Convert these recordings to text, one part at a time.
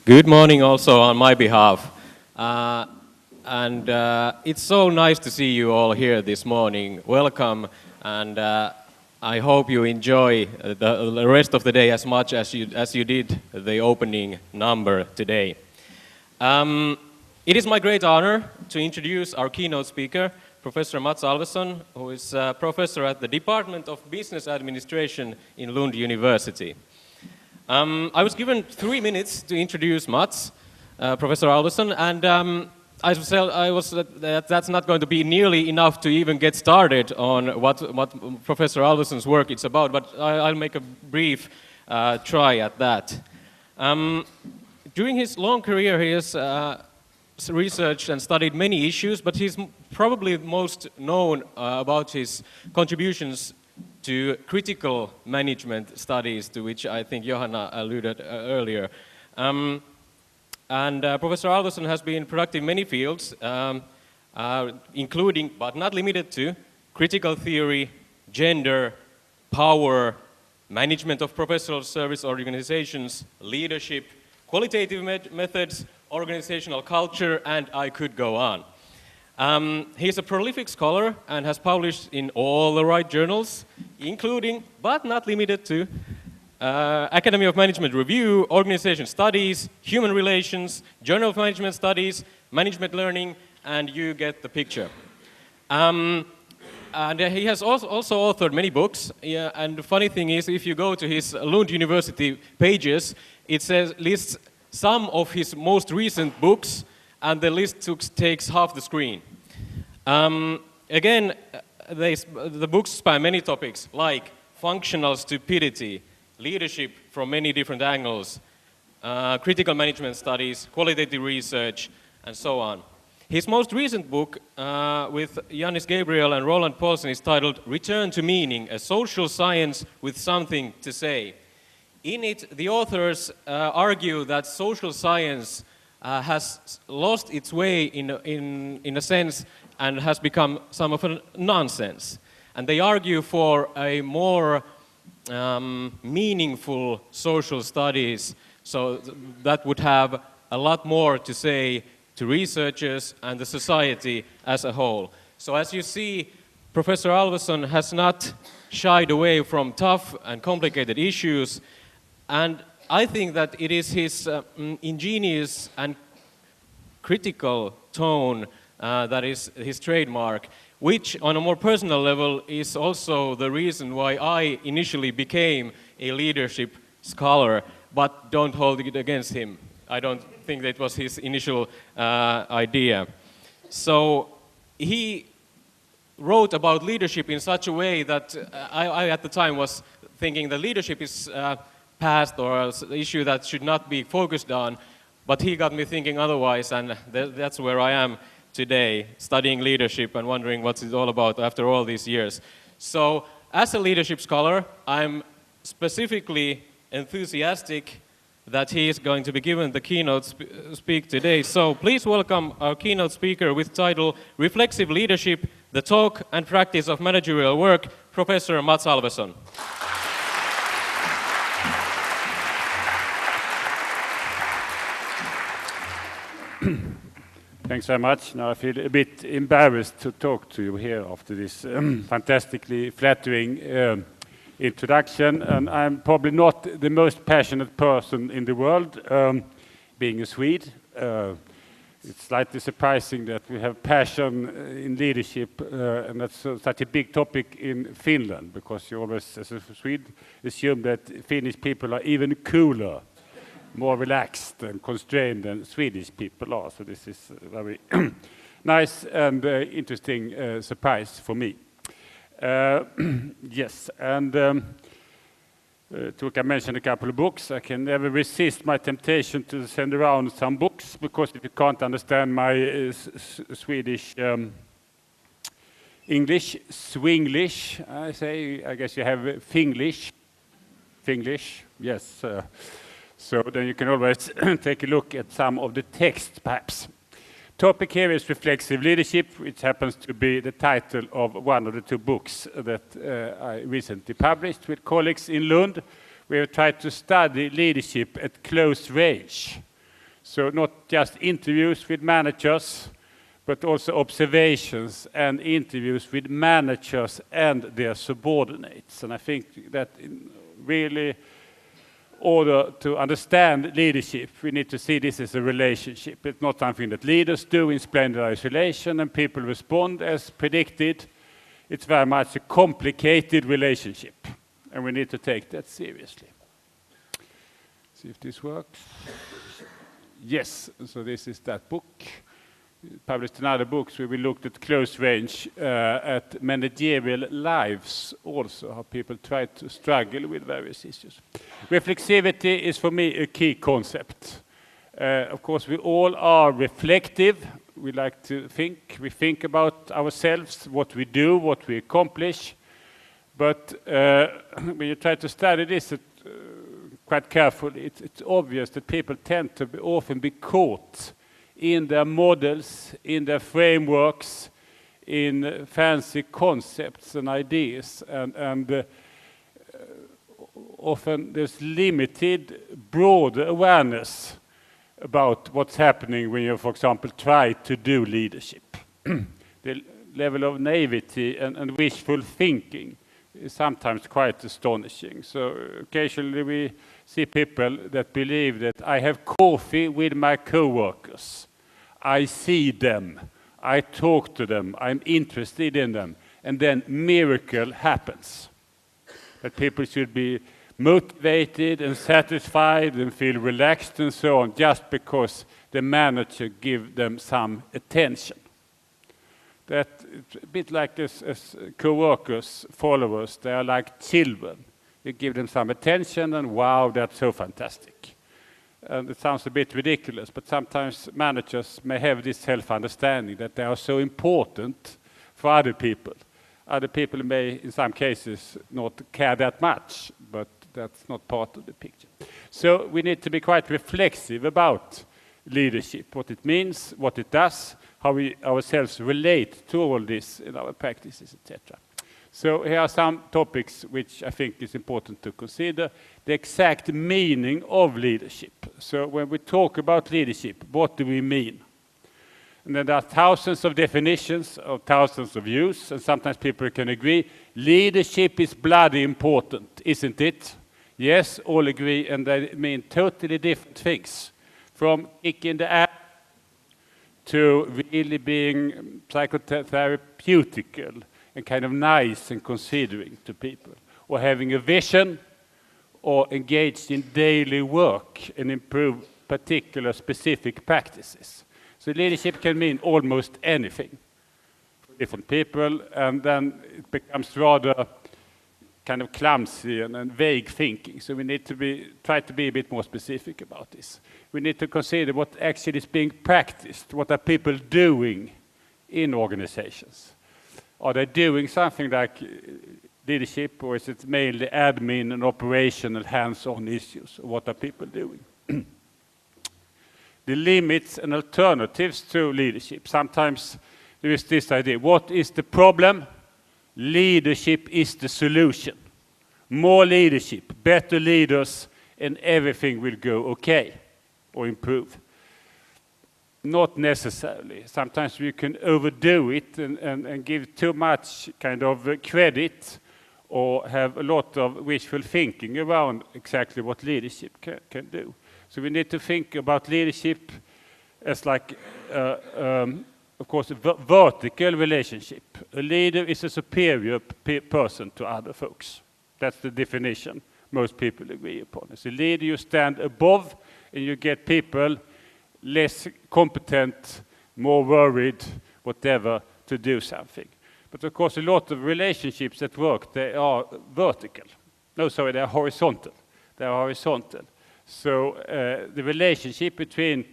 Good morning also on my behalf. It's so nice to see you all here this morning. Welcome, and I hope you enjoy the rest of the day as much as you did the opening number today. It is my great honor to introduce our keynote speaker, Professor Mats Alvesson, who is a professor at the Department of Business Administration in Lund University. I was given 3 minutes to introduce Mats, Professor Alvesson, and that's not going to be nearly enough to even get started on what Professor Alvesson's work is about, but I'll make a brief try at that. During his long career, he has researched and studied many issues, but he's probably most known about his contributions to critical management studies, to which I think Johanna alluded earlier. Professor Alvesson has been productive in many fields, including, but not limited to, critical theory, gender, power, management of professional service organizations, leadership, qualitative methods, organizational culture, and I could go on. He's a prolific scholar and has published in all the right journals, including, but not limited to, Academy of Management Review, Organization Studies, Human Relations, Journal of Management Studies, Management Learning, and you get the picture. And he has also authored many books, and the funny thing is, if you go to his Lund University pages, it lists some of his most recent books, and the list takes half the screen. Again, the books span many topics, like functional stupidity, leadership from many different angles, critical management studies, qualitative research, and so on. His most recent book with Yannis Gabriel and Roland Paulsen is titled Return to Meaning, a Social Science with Something to Say. In it, the authors argue that social science has lost its way in a sense and has become some of a nonsense. And they argue for a more meaningful social studies, so that would have a lot more to say to researchers and the society as a whole. So as you see, Professor Alvesson has not shied away from tough and complicated issues, and I think that it is his ingenious and critical tone that is his trademark, which on a more personal level is also the reason why I initially became a leadership scholar, but don't hold it against him. I don't think that was his initial idea. So he wrote about leadership in such a way that I at the time was thinking that leadership is past or an issue that should not be focused on, but he got me thinking otherwise, and that's where I am today, studying leadership and wondering what it's all about after all these years. So as a leadership scholar, I'm specifically enthusiastic that he is going to be given the keynote speak today. So please welcome our keynote speaker with title Reflexive Leadership, the Talk and Practice of Managerial Work, Professor Mats Alvesson. Thanks very much. Now I feel a bit embarrassed to talk to you here after this fantastically flattering introduction. And I'm probably not the most passionate person in the world, being a Swede. It's slightly surprising that we have passion in leadership, and that's such a big topic in Finland, because you always, as a Swede, assume that Finnish people are even cooler, more relaxed and constrained than Swedish people are. So this is a very nice and interesting surprise for me. Yes, and Tuukka mentioned a couple of books. I can never resist my temptation to send around some books, because if you can't understand my Swedish English, Swinglish, I guess you have Finglish. Finglish, yes. So then you can always take a look at some of the text, perhaps. Topic here is reflexive leadership, which happens to be the title of one of the two books that I recently published with colleagues in Lund. We have tried to study leadership at close range. So not just interviews with managers, but also observations and interviews with managers and their subordinates. And I think that in really order to understand leadership, we need to see this as a relationship. It's not something that leaders do in splendid isolation and people respond as predicted. It's very much a complicated relationship, and we need to take that seriously. See if this works. Yes, so this is that book. Published in other books where we looked at close range at managerial lives also, how people try to struggle with various issues. Reflexivity is for me a key concept. Of course, we all are reflective. We like to think. We think about ourselves, what we do, what we accomplish. But when you try to study this quite carefully, it's obvious that people tend to often be caught in their models, in their frameworks, in fancy concepts and ideas, and often there's limited broader awareness about what's happening when you, for example, try to do leadership. The level of naivety and wishful thinking is sometimes quite astonishing. So occasionally we see people that believe that I have coffee with my co-workers. I see them. I talk to them. I'm interested in them. And then miracle happens. That people should be motivated and satisfied and feel relaxed and so on just because the manager gives them some attention. That it's a bit like as co-workers, followers, they are like children. You give them some attention and wow, that's so fantastic. And it sounds a bit ridiculous, but sometimes managers may have this self-understanding that they are so important for other people. Other people may, in some cases, not care that much, but that's not part of the picture. So we need to be quite reflexive about leadership, what it means, what it does, how we ourselves relate to all this in our practices, etc. So here are some topics which I think is important to consider. The exact meaning of leadership. So when we talk about leadership, what do we mean? And then there are thousands of definitions, of thousands of views, and sometimes people can agree. Leadership is bloody important, isn't it? Yes, all agree, and they mean totally different things. From kicking the ass to really being psychotherapeutical and kind of nice and considering to people, or having a vision, or engaged in daily work and improve particular specific practices. So leadership can mean almost anything for different people, and then it becomes rather kind of clumsy and vague thinking. So we need to try to be a bit more specific about this. We need to consider what actually is being practiced. What are people doing in organizations? Are they doing something like leadership, or is it mainly admin and operational hands-on issues? What are people doing? The limits and alternatives to leadership. Sometimes there is this idea, what is the problem? Leadership is the solution. More leadership, better leaders, and everything will go okay or improve. Not necessarily. Sometimes we can overdo it and give too much kind of credit or have a lot of wishful thinking around exactly what leadership can do. So we need to think about leadership as like, of course, a vertical relationship. A leader is a superior person to other folks. That's the definition most people agree upon. As a leader, you stand above and you get people less competent, more worried, whatever, to do something. But of course, a lot of relationships at work, they are vertical. No, sorry, they are horizontal. They are horizontal. So the relationship between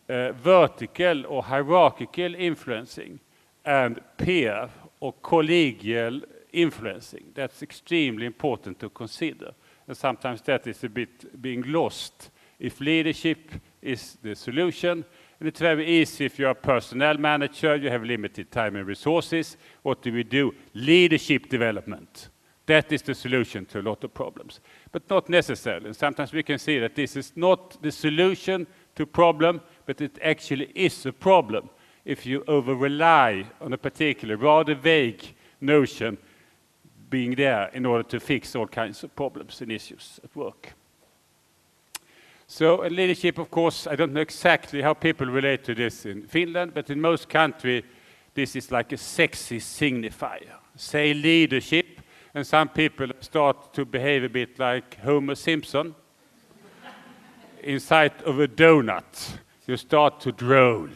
vertical or hierarchical influencing and peer or collegial influencing, that's extremely important to consider. And sometimes that is a bit being lost. If leadership is the solution, and it's very easy if you're a personnel manager, you have limited time and resources. What do we do? Leadership development. That is the solution to a lot of problems, but not necessarily. And sometimes we can see that this is not the solution to a problem, but it actually is a problem if you over-rely on a particular rather vague notion being there in order to fix all kinds of problems and issues at work. So leadership, of course, I don't know exactly how people relate to this in Finland, but in most countries, this is like a sexy signifier. Say leadership, and some people start to behave a bit like Homer Simpson. Inside of a donut, you start to drool.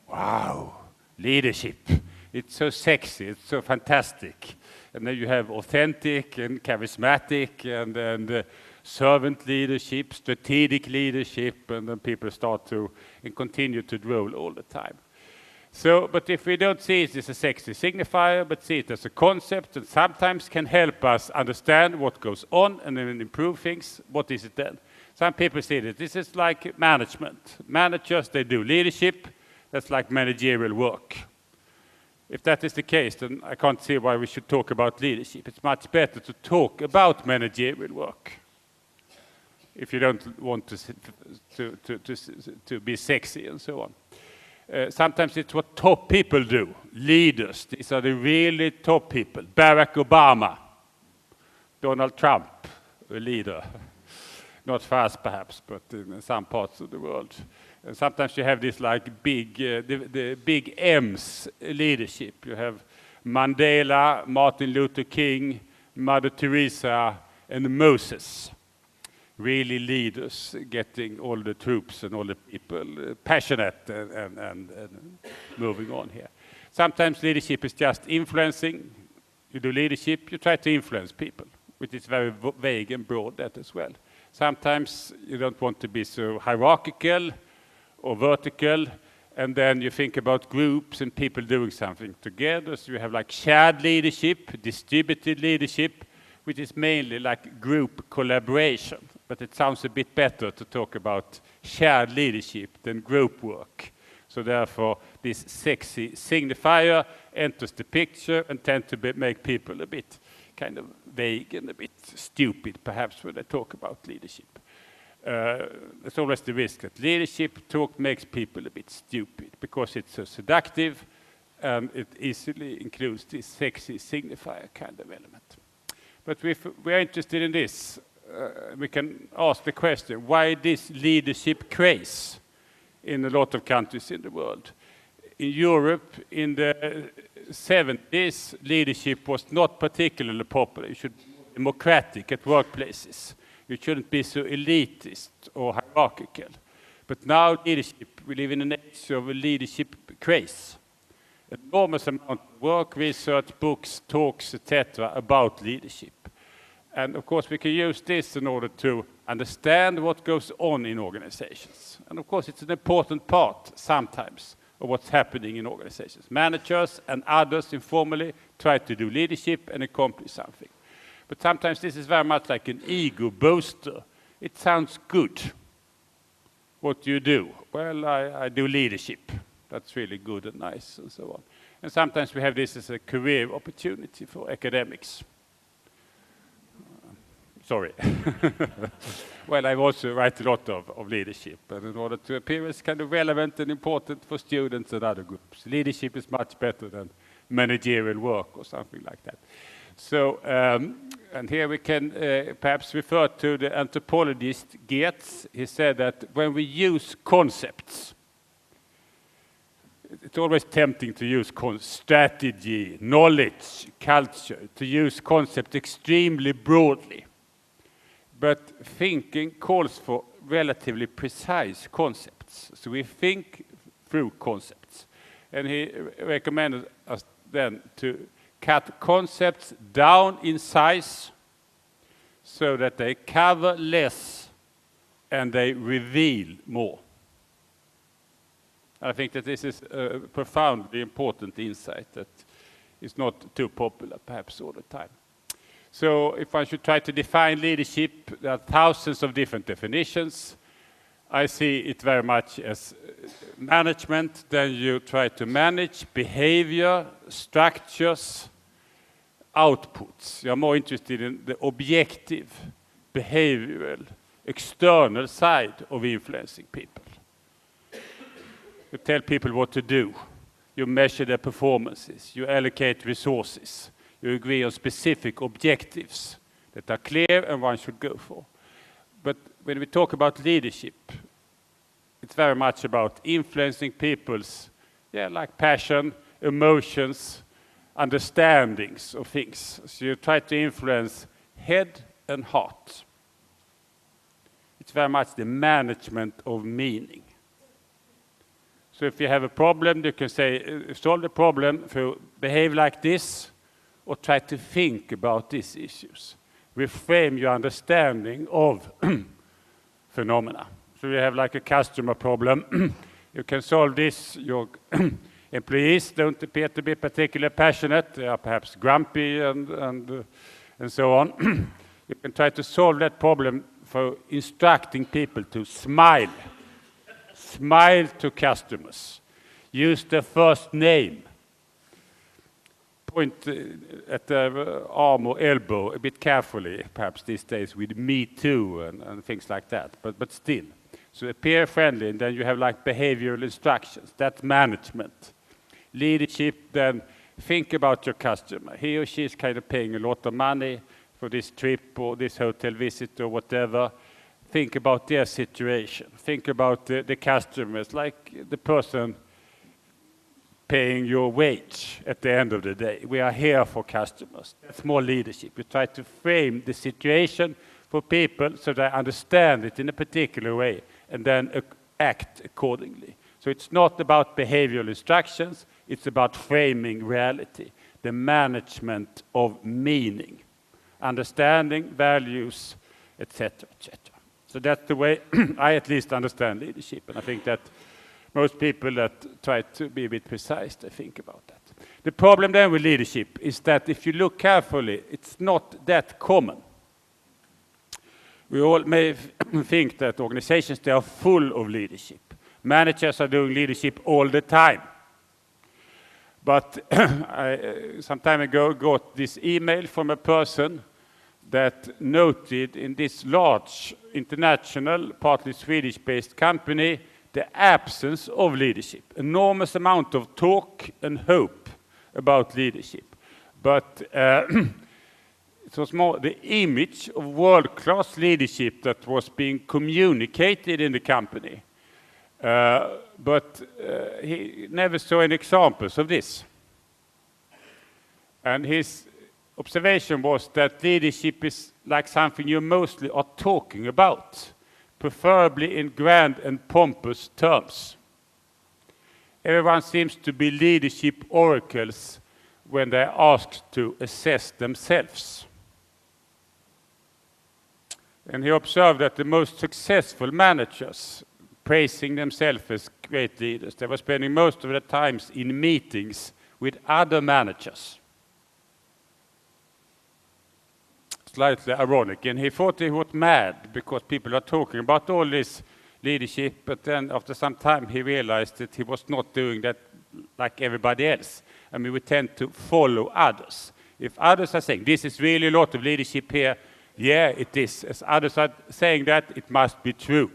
Wow, leadership. It's so sexy, it's so fantastic. And then you have authentic and charismatic and servant leadership, strategic leadership, and then people start to and continue to drool all the time. So, but if we don't see it as a sexy signifier, but see it as a concept that sometimes can help us understand what goes on and then improve things, what is it then? Some people see that this is like management. Managers, they do leadership. That's like managerial work. If that is the case, then I can't see why we should talk about leadership. It's much better to talk about managerial work if you don't want to be sexy and so on. Sometimes it's what top people do. Leaders, these are the really top people. Barack Obama, Donald Trump, a leader. Not for us perhaps, but in some parts of the world. And sometimes you have this like big, the big M's leadership. You have Mandela, Martin Luther King, Mother Teresa, and Moses. Really leaders getting all the troops and all the people passionate and moving on here. Sometimes leadership is just influencing. You do leadership, you try to influence people, which is very vague and broad that as well. Sometimes you don't want to be so hierarchical or vertical, and then you think about groups and people doing something together. So you have like shared leadership, distributed leadership, which is mainly like group collaboration. But it sounds a bit better to talk about shared leadership than group work. So therefore, this sexy signifier enters the picture and tends to make people a bit kind of vague and a bit stupid, perhaps, when they talk about leadership. There's always the risk that leadership talk makes people a bit stupid because it's so seductive and it easily includes this sexy signifier kind of element. But if we're interested in this, we can ask the question, why this leadership craze in a lot of countries in the world? In Europe, in the 70s, leadership was not particularly popular. You should be democratic at workplaces. You shouldn't be so elitist or hierarchical. But now leadership, we live in an age of a leadership craze. An enormous amount of work, research, books, talks, etc. about leadership. And of course, we can use this in order to understand what goes on in organizations. And of course, it's an important part sometimes of what's happening in organizations. Managers and others informally try to do leadership and accomplish something. But sometimes this is very much like an ego booster. It sounds good. What do you do? Well, I do leadership. That's really good and nice and so on. And sometimes we have this as a career opportunity for academics. Sorry. Well, I also write a lot of leadership, and in order to appear as kind of relevant and important for students and other groups. Leadership is much better than managerial work or something like that. So, and here we can perhaps refer to the anthropologist Geertz. He said that when we use concepts, it's always tempting to use strategy, knowledge, culture, to use concepts extremely broadly. But thinking calls for relatively precise concepts. So we think through concepts. And he recommended us then to cut concepts down in size so that they cover less and they reveal more. I think that this is a profoundly important insight that is not too popular perhaps all the time. So if I should try to define leadership, there are thousands of different definitions. I see it very much as management. Then you try to manage behavior, structures, outputs. You're more interested in the objective, behavioral, external side of influencing people. You tell people what to do. You measure their performances. You allocate resources. You agree on specific objectives that are clear and one should go for. But when we talk about leadership, it's very much about influencing people's, like passion, emotions, understandings of things. So you try to influence head and heart. It's very much the management of meaning. So if you have a problem, you can say, solve the problem, behave like this, or try to think about these issues. Reframe your understanding of phenomena. So you have like a customer problem. You can solve this. Your employees don't appear to be particularly passionate. They are perhaps grumpy and so on. You can try to solve that problem for instructing people to smile. Smile to customers. Use their first name. Point at their arm or elbow a bit carefully, perhaps these days with me too and things like that, but still. So appear friendly, and then you have like behavioral instructions. That's management. Leadership, then think about your customer. He or she is kind of paying a lot of money for this trip or this hotel visit or whatever. Think about their situation. Think about the customers, like the person paying your wage at the end of the day. We are here for customers. That's more leadership. You try to frame the situation for people so they understand it in a particular way and then act accordingly. So it's not about behavioral instructions, it's about framing reality, the management of meaning, understanding, values, etc., etc. So that's the way I at least understand leadership, and I think that most people that try to be a bit precise, they think about that. The problem then with leadership is that if you look carefully, it's not that common. We all may think that organizations, they are full of leadership. Managers are doing leadership all the time. But I some time ago got this email from a person that noted in this large international, partly Swedish-based company, the absence of leadership. Enormous amount of talk and hope about leadership. But it was more the image of world-class leadership that was being communicated in the company. But he never saw any examples of this. And his observation was that leadership is like something you mostly are talking about, preferably in grand and pompous terms. Everyone seems to be leadership oracles when they're asked to assess themselves. And he observed that the most successful managers, praising themselves as great leaders, they were spending most of their times in meetings with other managers. Slightly ironic, and he thought he was mad because people are talking about all this leadership, but then after some time he realized that he was not doing that like everybody else. I mean, we tend to follow others. If others are saying, this is really a lot of leadership here, yeah, it is. As others are saying that, it must be true.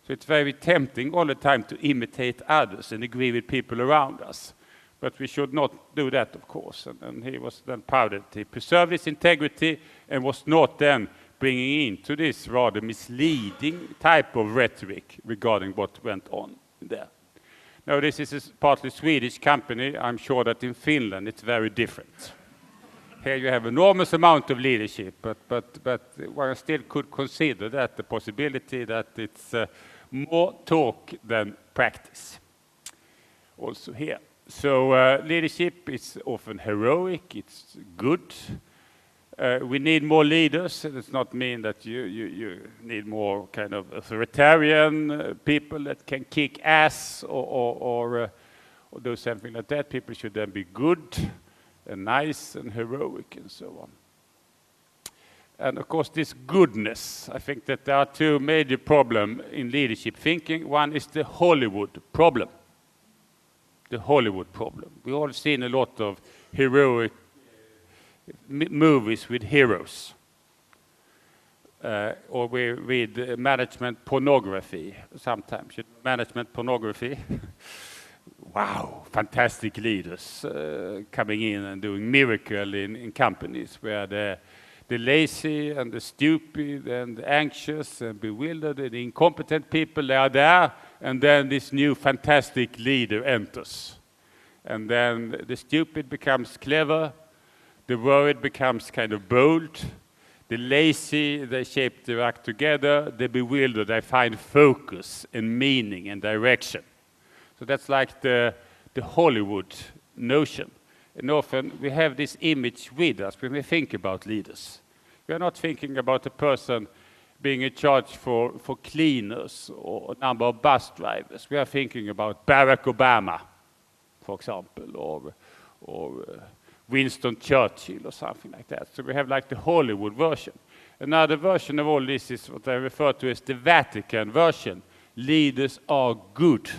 So it's very tempting all the time to imitate others and agree with people around us. But we should not do that, of course. And he was then proud that he preserved his integrity and was not then bringing into this rather misleading type of rhetoric regarding what went on there. Now, this is a partly Swedish company. I'm sure that in Finland it's very different. Here you have enormous amount of leadership, but one still could consider that the possibility that it's more talk than practice. Also here. So leadership is often heroic, it's good. We need more leaders. It does not mean that you need more kind of authoritarian people that can kick ass or do something like that. People should then be good and nice and heroic and so on. And of course this goodness, I think that there are two major problems in leadership thinking. One is the Hollywood problem. The Hollywood problem. We've all seen a lot of heroic movies with heroes. Or we read management pornography sometimes. Management pornography. Wow, fantastic leaders coming in and doing miracle in companies where the lazy and the stupid and the anxious and bewildered and incompetent people, they are there, and then this new fantastic leader enters. And then the stupid becomes clever, the worried becomes kind of bold, the lazy, they shape their act together, the bewildered, they find focus and meaning and direction. So that's like the Hollywood notion. And often we have this image with us when we think about leaders. We are not thinking about a person being in charge for cleaners or a number of bus drivers. We are thinking about Barack Obama, for example, or Winston Churchill or something like that. So we have like the Hollywood version. Another version of all this is what I refer to as the Vatican version. Leaders are good.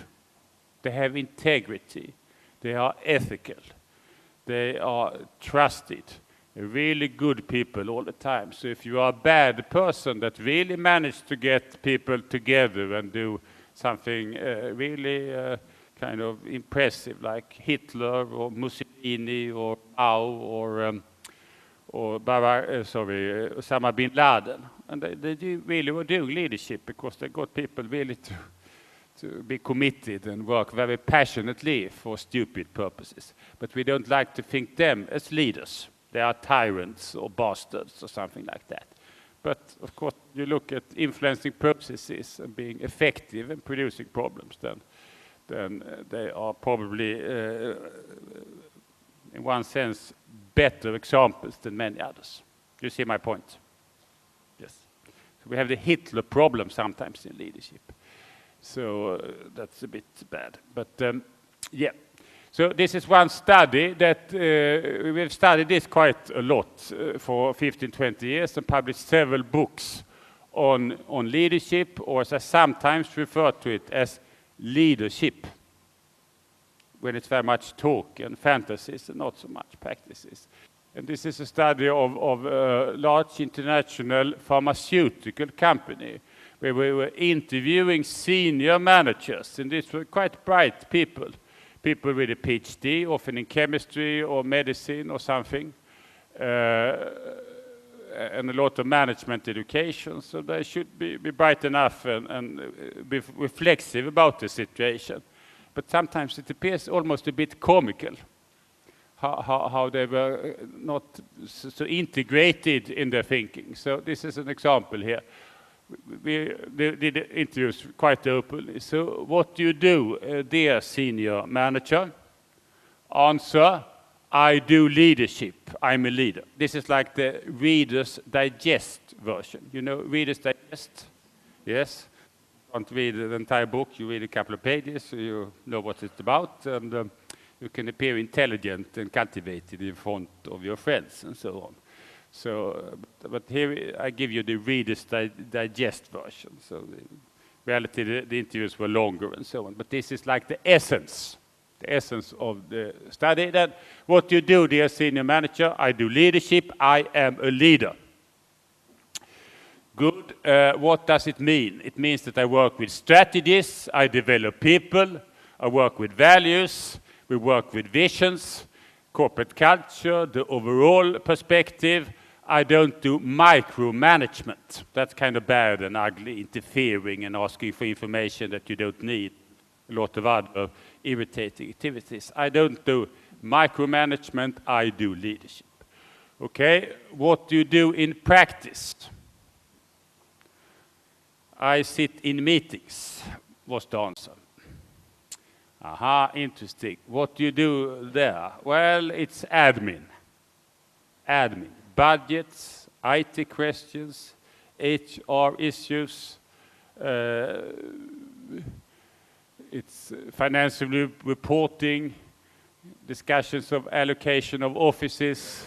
They have integrity. They are ethical. They are trusted. Really good people all the time. So if you are a bad person that really managed to get people together and do something really kind of impressive, like Hitler or Mussolini or Mao or Osama bin Laden, and they really were doing leadership because they got people really to be committed and work very passionately for stupid purposes. But we don't like to think them as leaders. They are tyrants or bastards or something like that. But of course, you look at influencing processes and being effective and producing problems, then they are probably, in one sense, better examples than many others. You see my point? Yes. So we have the Hitler problem sometimes in leadership. So that's a bit bad. But yeah. So this is one study that we've studied this quite a lot for 15, 20 years and published several books on leadership, or as I sometimes refer to it as leadership, when it's very much talk and fantasies and not so much practices. And this is a study of a large international pharmaceutical company where we were interviewing senior managers, and these were quite bright people with a PhD, often in chemistry or medicine or something, and a lot of management education, so they should be bright enough and be reflexive about the situation. But sometimes it appears almost a bit comical how they were not so integrated in their thinking. So this is an example here. We did interviews quite openly. So what do you do, dear senior manager? Answer, I do leadership. I'm a leader. This is like the Reader's Digest version. You know Reader's Digest? Yes. You don't read the entire book. You read a couple of pages, so you know what it's about. And you can appear intelligent and cultivated in front of your friends and so on. So, but here I give you the Reader's Digest version. So, in reality, the interviews were longer and so on. But this is like the essence of the study. Then, what you do, dear senior manager? I do leadership. I am a leader. Good. What does it mean? It means that I work with strategies. I develop people. I work with values. We work with visions, corporate culture, the overall perspective. I don't do micromanagement. That's kind of bad and ugly, interfering and asking for information that you don't need. A lot of other irritating activities. I don't do micromanagement, I do leadership. Okay, what do you do in practice? I sit in meetings, was the answer. Aha, interesting. What do you do there? Well, it's admin. Admin. Budgets, IT questions, HR issues. It's financial reporting, discussions of allocation of offices,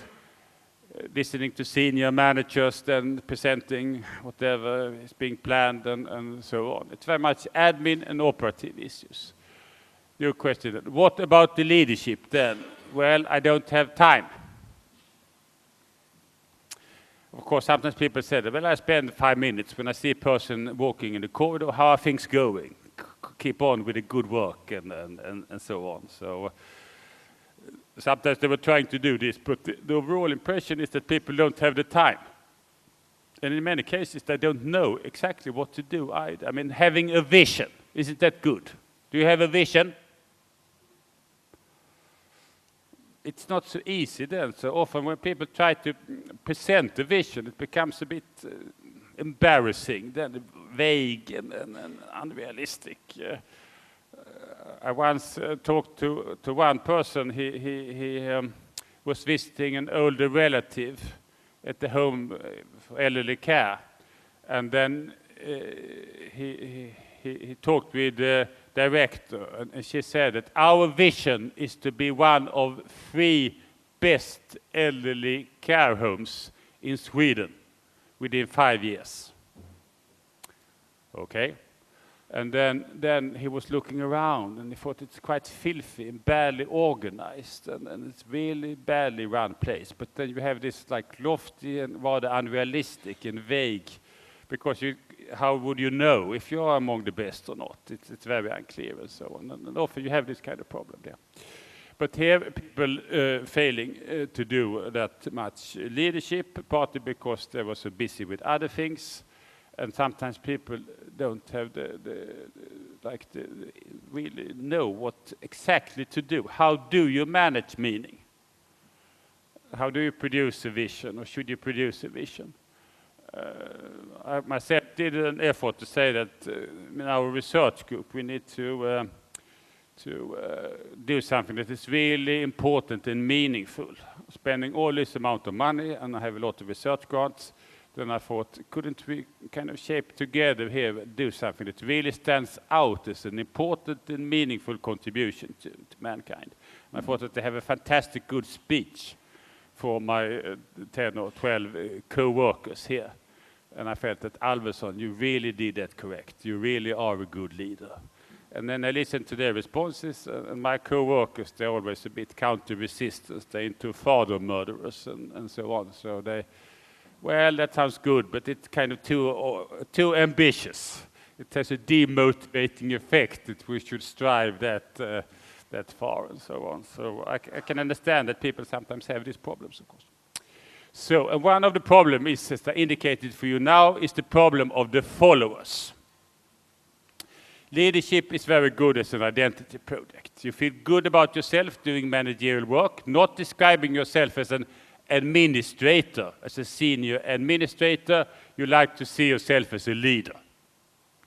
listening to senior managers, then presenting whatever is being planned and so on. It's very much admin and operative issues. Your question, what about the leadership then? Well, I don't have time. of course, sometimes people say, well, I spend 5 minutes when I see a person walking in the corridor, how are things going? Keep on with the good work and so on. So sometimes they were trying to do this, but the overall impression is that people don't have the time. And in many cases, they don't know exactly what to do either. I mean, having a vision, isn't that good? Do you have a vision? It's not so easy then. So often when people try to present a vision, it becomes a bit embarrassing, then vague and unrealistic. I once talked to one person. He was visiting an older relative at the home for elderly care, and then he talked with the director, and she said that our vision is to be one of 3 best elderly care homes in Sweden within 5 years. Okay. And then he was looking around, and he thought it's quite filthy and badly organized, and it's really badly run place. But then you have this like lofty and rather unrealistic and vague, because how would you know if you are among the best or not? It's very unclear and so on. And often you have this kind of problem there. But here people failing to do that much leadership, partly because they were so busy with other things. And sometimes people don't have really know what exactly to do. How do you manage meaning? How do you produce a vision, or should you produce a vision? I myself did an effort to say that in our research group we need to do something that is really important and meaningful. Spending all this amount of money, and I have a lot of research grants. Then I thought, couldn't we kind of shape together here, do something that really stands out as an important and meaningful contribution to mankind? And I thought that they have a fantastic good speech for my 10 or 12 co-workers here. And I felt that, Alvesson, you really did that correct. You really are a good leader. And then I listened to their responses, and my co-workers, they're always a bit counter-resistant. They're into father murderers and so on. So they... Well, that sounds good, but it's kind of too ambitious. It has a demotivating effect that we should strive that far and so on. So I can understand that people sometimes have these problems, of course. So and one of the problems is, as I indicated for you now, is the problem of the followers. Leadership is very good as an identity project. You feel good about yourself doing managerial work, not describing yourself as an administrator, as a senior administrator. You like to see yourself as a leader,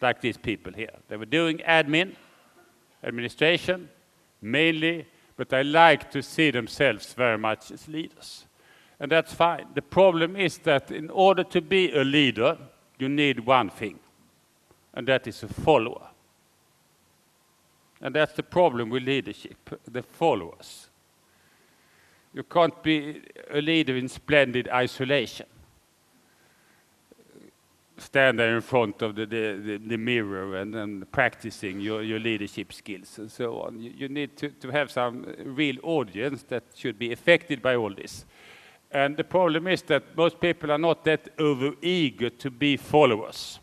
like these people here. They were doing administration, mainly, but they like to see themselves very much as leaders. And that's fine. The problem is that in order to be a leader, you need one thing, and that is a follower. And that's the problem with leadership, the followers. You can't be a leader in splendid isolation. Stand there in front of the mirror and then practicing your leadership skills and so on. You need to have some real audience that should be affected by all this. And the problem is that most people are not that over-eager to be followers.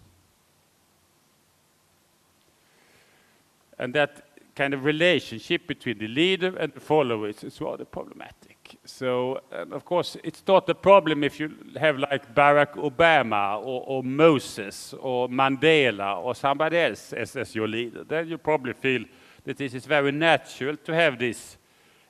And that kind of relationship between the leader and the follower is rather problematic. So, and of course, it's not a problem if you have like Barack Obama or Moses or Mandela or somebody else as your leader. Then you probably feel that this is very natural to have this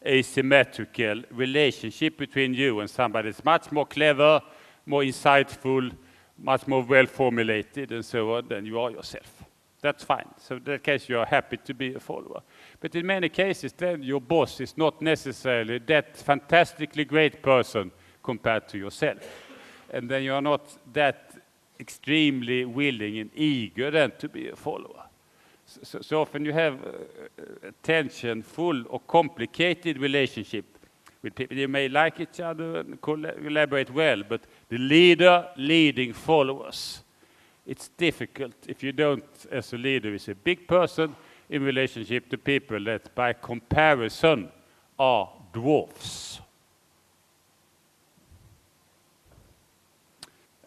asymmetrical relationship between you and somebody that's much more clever, more insightful, much more well-formulated and so on than you are yourself. That's fine. So in that case, you are happy to be a follower. But in many cases, then your boss is not necessarily that fantastically great person compared to yourself. And then you are not that extremely willing and eager then to be a follower. So often you have a tension-full or complicated relationship with people. You may like each other and collaborate well, but the leader leading followers. It's difficult if you don't, as a leader, is a big person in relationship to people that by comparison are dwarfs.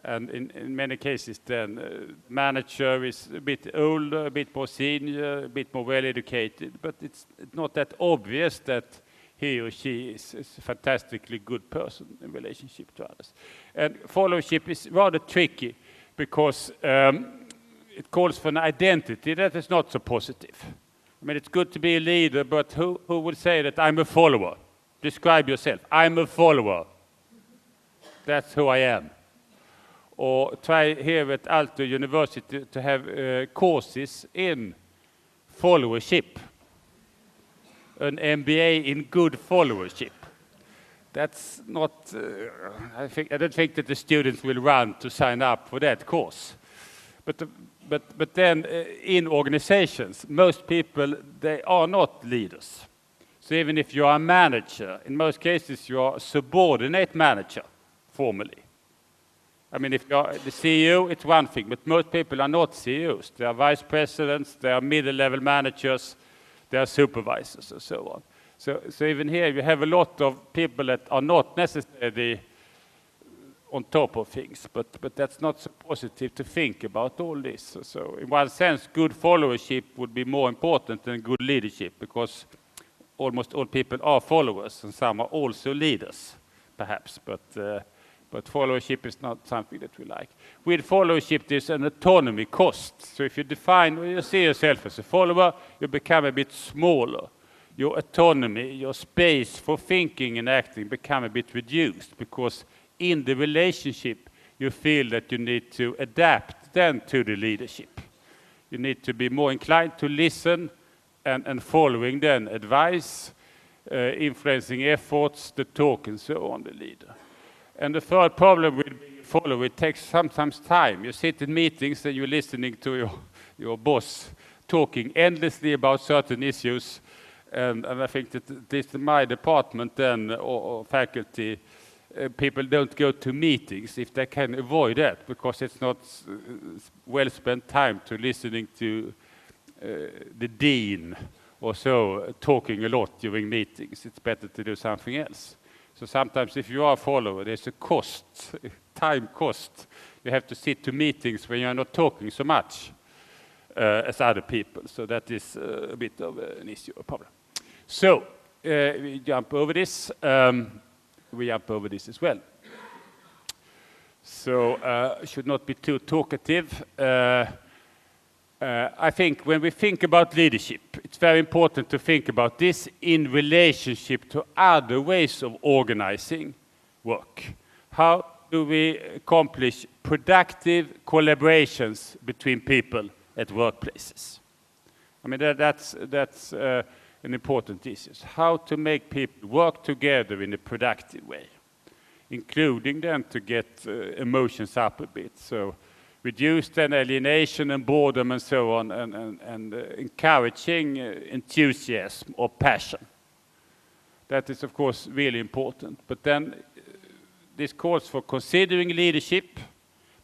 And in many cases then, manager is a bit older, a bit more senior, a bit more well-educated, but it's not that obvious that he or she is a fantastically good person in relationship to others. And followership is rather tricky because it calls for an identity that is not so positive. I mean, it's good to be a leader, but who would say that I'm a follower? Describe yourself. I'm a follower. That's who I am. Or try here at Aalto University to have courses in followership. An MBA in good followership. That's not, I don't think that the students will run to sign up for that course. But then in organizations, most people, they are not leaders. So even if you are a manager, in most cases you are a subordinate manager, formally. I mean, if you're the CEO, it's one thing, but most people are not CEOs. They are vice presidents, they are middle-level managers, they are supervisors, and so on. So even here, you have a lot of people that are not necessarily on top of things, but that's not so positive to think about all this. So in one sense, good followership would be more important than good leadership, because almost all people are followers, and some are also leaders, perhaps, but followership is not something that we like. With followership, there's an autonomy cost. So if you define, or you see yourself as a follower, you become a bit smaller. Your autonomy, your space for thinking and acting become a bit reduced, because in the relationship, you feel that you need to adapt then to the leadership. You need to be more inclined to listen and following then advice, influencing efforts, the talk and so on, the leader. And the third problem with being a follower, it takes sometimes time. You sit in meetings and you're listening to your boss talking endlessly about certain issues. And I think that at least in my department then, or faculty, people don't go to meetings if they can avoid that, because it's not well spent time to listening to the dean or so talking a lot during meetings. It's better to do something else. So sometimes if you are a follower, there's a cost, time cost. You have to sit to meetings when you're not talking so much as other people. So that is a bit of an issue, a problem. So we jump over this. We jump over this as well. So should not be too talkative. I think when we think about leadership, it's very important to think about this in relationship to other ways of organizing work. How do we accomplish productive collaborations between people at workplaces? I mean, that's an important issue. How to make people work together in a productive way, including then to get emotions up a bit. So reduce then alienation and boredom and so on, and encouraging enthusiasm or passion. That is, of course, really important. But then this calls for considering leadership,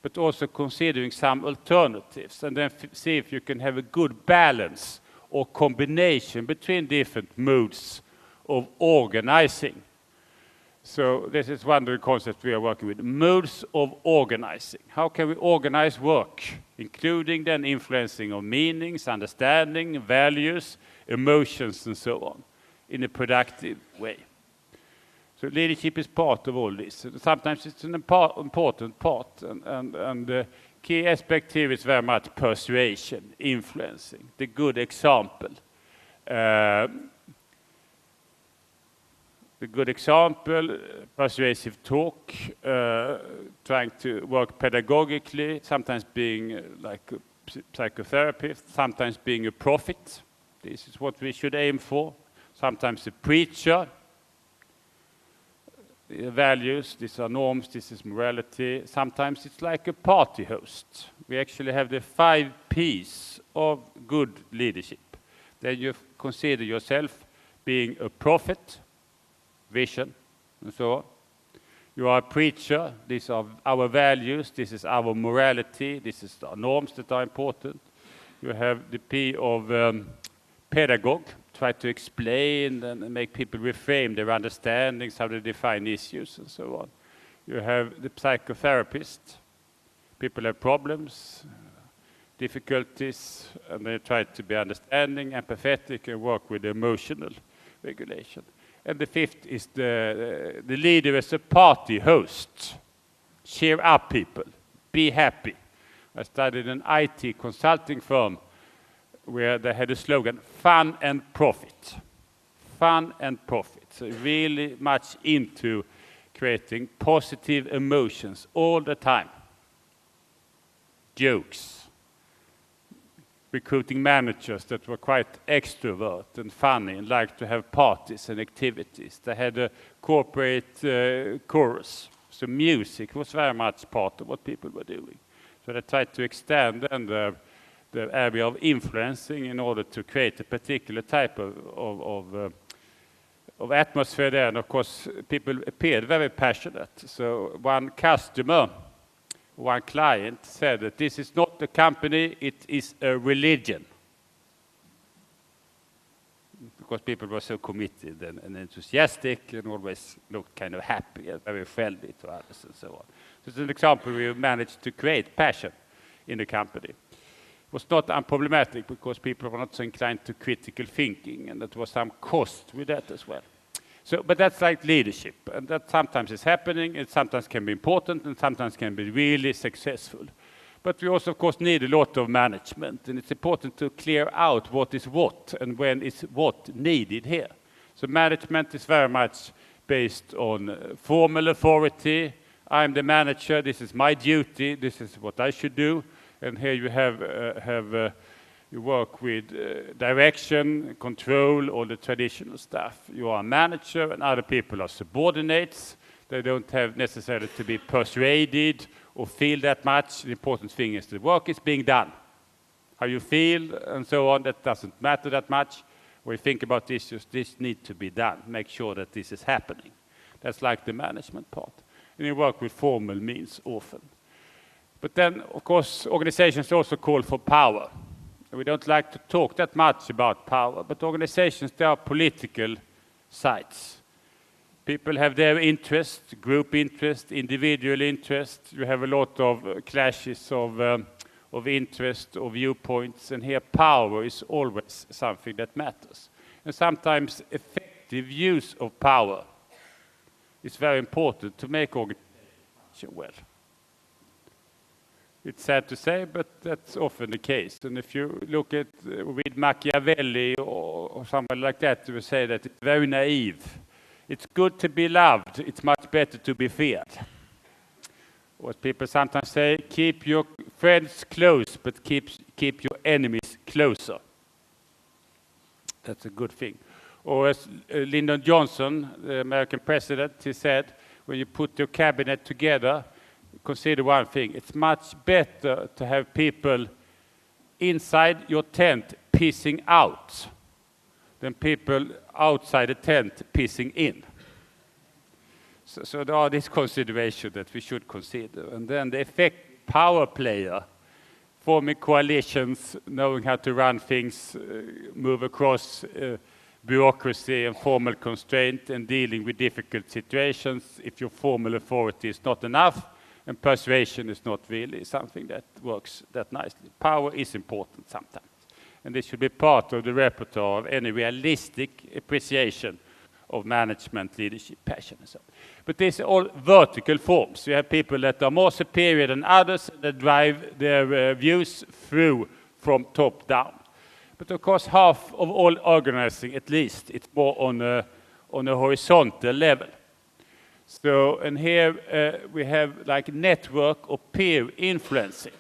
but also considering some alternatives, and then see if you can have a good balance or combination between different modes of organizing. So this is one of the concepts we are working with, modes of organizing. How can we organize work, including then influencing of meanings, understanding, values, emotions, and so on, in a productive way? So leadership is part of all this. Sometimes it's an important part, and the key aspect here is very much persuasion, influencing, the good example. The good example, persuasive talk, trying to work pedagogically, sometimes being like a psychotherapist, sometimes being a prophet. This is what we should aim for. Sometimes a preacher. The values, these are norms, this is morality. Sometimes it's like a party host. We actually have the 5 P's of good leadership. Then you consider yourself being a prophet, vision, and so on. You are a preacher. These are our values. This is our morality. This is the norms that are important. You have the P of pedagogue. Try to explain and make people reframe their understandings, how they define issues, and so on. You have the psychotherapist. People have problems, difficulties, and they try to be understanding, empathetic, and work with emotional regulation. And the fifth is the leader as a party host. Cheer up, people. Be happy. I studied an IT consulting firm where they had a slogan, fun and profit. Fun and profit. So really much into creating positive emotions all the time. Jokes. Recruiting managers that were quite extrovert and funny and liked to have parties and activities. They had a corporate chorus. So music was very much part of what people were doing. So they tried to extend the area of influencing in order to create a particular type of atmosphere there. And of course, people appeared very passionate. So one customer, one client said that this is not a company, it is a religion. Because people were so committed and enthusiastic and always looked kind of happy and very friendly to others and so on. So it's an example where we managed to create passion in the company. It was not unproblematic because people were not so inclined to critical thinking, and there was some cost with that as well. So, but that's like leadership, and that sometimes is happening, it sometimes can be important, and sometimes can be really successful. But we also, of course, need a lot of management, and it's important to clear out what is what and when is what needed here. So management is very much based on formal authority. I'm the manager, this is my duty, this is what I should do. And here you you work with direction, control, all the traditional stuff. You are a manager and other people are subordinates. They don't have necessarily to be persuaded or feel that much. The important thing is the work is being done. How you feel and so on, that doesn't matter that much. When you think about issues, this needs to be done. Make sure that this is happening. That's like the management part. And you work with formal means often. But then, of course, organizations also call for power. We don't like to talk that much about power, but organizations, they are political sites. People have their interest, group interest, individual interest. You have a lot of clashes of interest or viewpoints, and here power is always something that matters. And sometimes effective use of power is very important to make organization well. It's sad to say, but that's often the case. And if you look at with Machiavelli or somebody like that, you will say that it's very naive. It's good to be loved. It's much better to be feared. What people sometimes say, keep your friends close, but keep your enemies closer. That's a good thing. Or as Lyndon Johnson, the American president, he said, when you put your cabinet together, consider one thing. It's much better to have people inside your tent pissing out than people outside the tent pissing in. So there are these considerations that we should consider. And then the effect power player, forming coalitions, knowing how to run things, move across bureaucracy and formal constraint, and dealing with difficult situations if your formal authority is not enough, and persuasion is not really something that works that nicely. Power is important sometimes, and this should be part of the repertoire of any realistic appreciation of management, leadership, passion, and so on. But these are all vertical forms. You have people that are more superior than others that drive their views through from top down. But of course, half of all organizing, at least, it's more on a horizontal level. So, and here we have like network or peer influencing.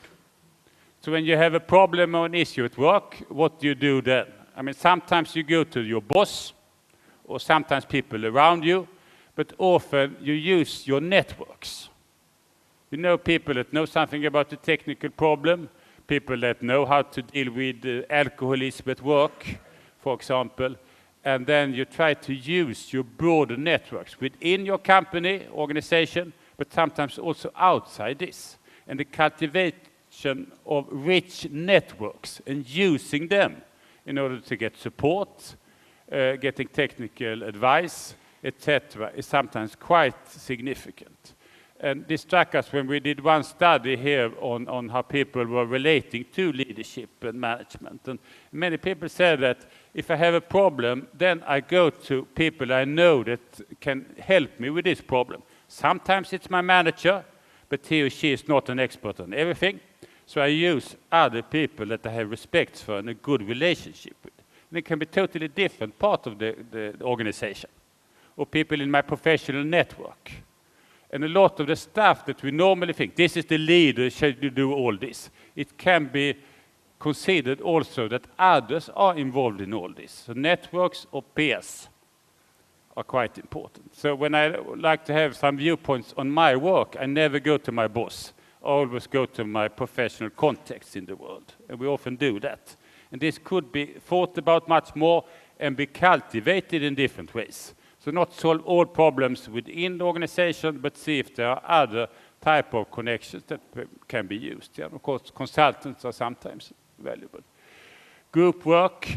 So when you have a problem or an issue at work, what do you do then? I mean, sometimes you go to your boss, or sometimes people around you, but often you use your networks. You know people that know something about the technical problem, people that know how to deal with alcoholism at work, for example, and then you try to use your broader networks within your company, organization, but sometimes also outside this. And the cultivation of rich networks and using them in order to get support, getting technical advice, etc., is sometimes quite significant. And this struck us when we did one study here on how people were relating to leadership and management. And many people said that if I have a problem, then I go to people I know that can help me with this problem. Sometimes it's my manager, but he or she is not an expert on everything. So I use other people that I have respect for and a good relationship with. And it can be totally different part of the organization, or people in my professional network. And a lot of the stuff that we normally think, this is the leader, should do all this. It can be considered also that others are involved in all this. So networks or peers are quite important. So when I like to have some viewpoints on my work, I never go to my boss. I always go to my professional contacts in the world. And we often do that. And this could be thought about much more and be cultivated in different ways. So not solve all problems within the organization, but see if there are other type of connections that can be used. Yeah, of course, consultants are sometimes valuable. Group work,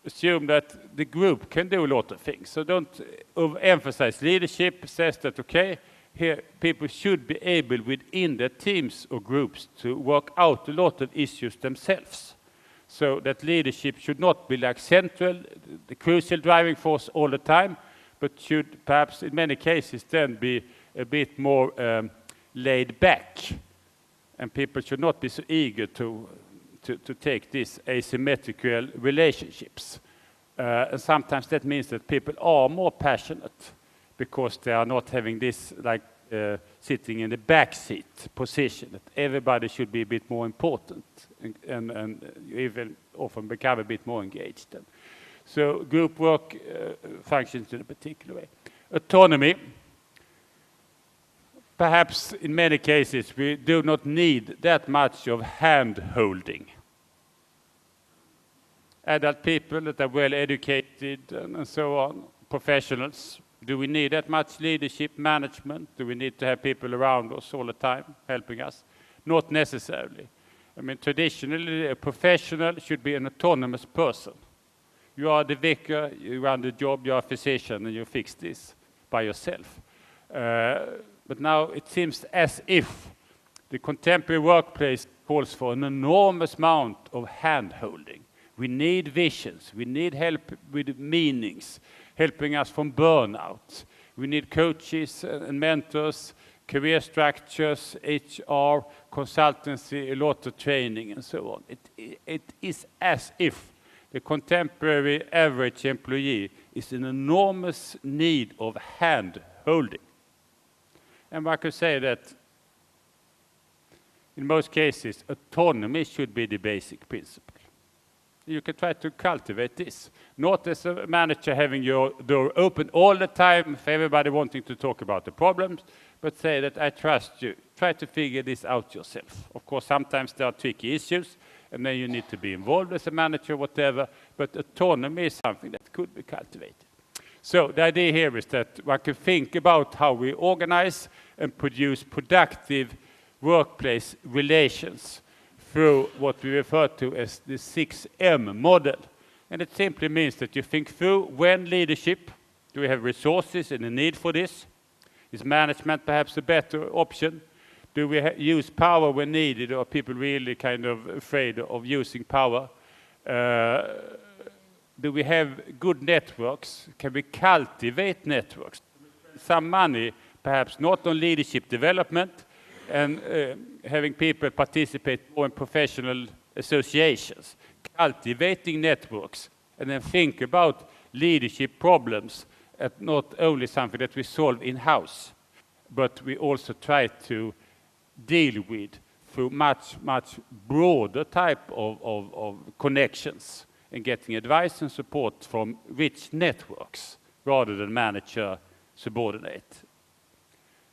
assume that the group can do a lot of things. So don't overemphasize leadership, says that, okay, here people should be able within their teams or groups to work out a lot of issues themselves. So that leadership should not be like central, the crucial driving force all the time, but should perhaps in many cases then be a bit more laid back. And people should not be so eager to take these asymmetrical relationships. And sometimes that means that people are more passionate because they are not having this like sitting in the back seat position, that everybody should be a bit more important and even often become a bit more engaged. So group work functions in a particular way. Autonomy. Perhaps in many cases we do not need that much of hand-holding. Adult people that are well educated and so on, professionals. Do we need that much leadership management? Do we need to have people around us all the time helping us? Not necessarily. I mean, traditionally, a professional should be an autonomous person. You are the vicar, you run the job, you are a physician, and you fix this by yourself. But now it seems as if the contemporary workplace calls for an enormous amount of hand-holding. We need visions, we need help with meanings, helping us from burnout. We need coaches and mentors, career structures, HR, consultancy, a lot of training and so on. It is as if the contemporary average employee is in enormous need of hand-holding. And I could say that in most cases, autonomy should be the basic principle. You can try to cultivate this. Not as a manager having your door open all the time for everybody wanting to talk about the problems, but say that I trust you. Try to figure this out yourself. Of course, sometimes there are tricky issues, and then you need to be involved as a manager, whatever, but autonomy is something that could be cultivated. So the idea here is that one can think about how we organize and produce productive workplace relations through what we refer to as the 6M model. And it simply means that you think through when leadership, do we have resources and a need for this? Is management perhaps a better option? Do we use power when needed, or are people really kind of afraid of using power? Do we have good networks? Can we cultivate networks? Some money, perhaps not on leadership development, and having people participate more in professional associations, cultivating networks, and then think about leadership problems as not only something that we solve in-house, but we also try to deal with through much, much broader type of connections and getting advice and support from rich networks rather than manager-subordinate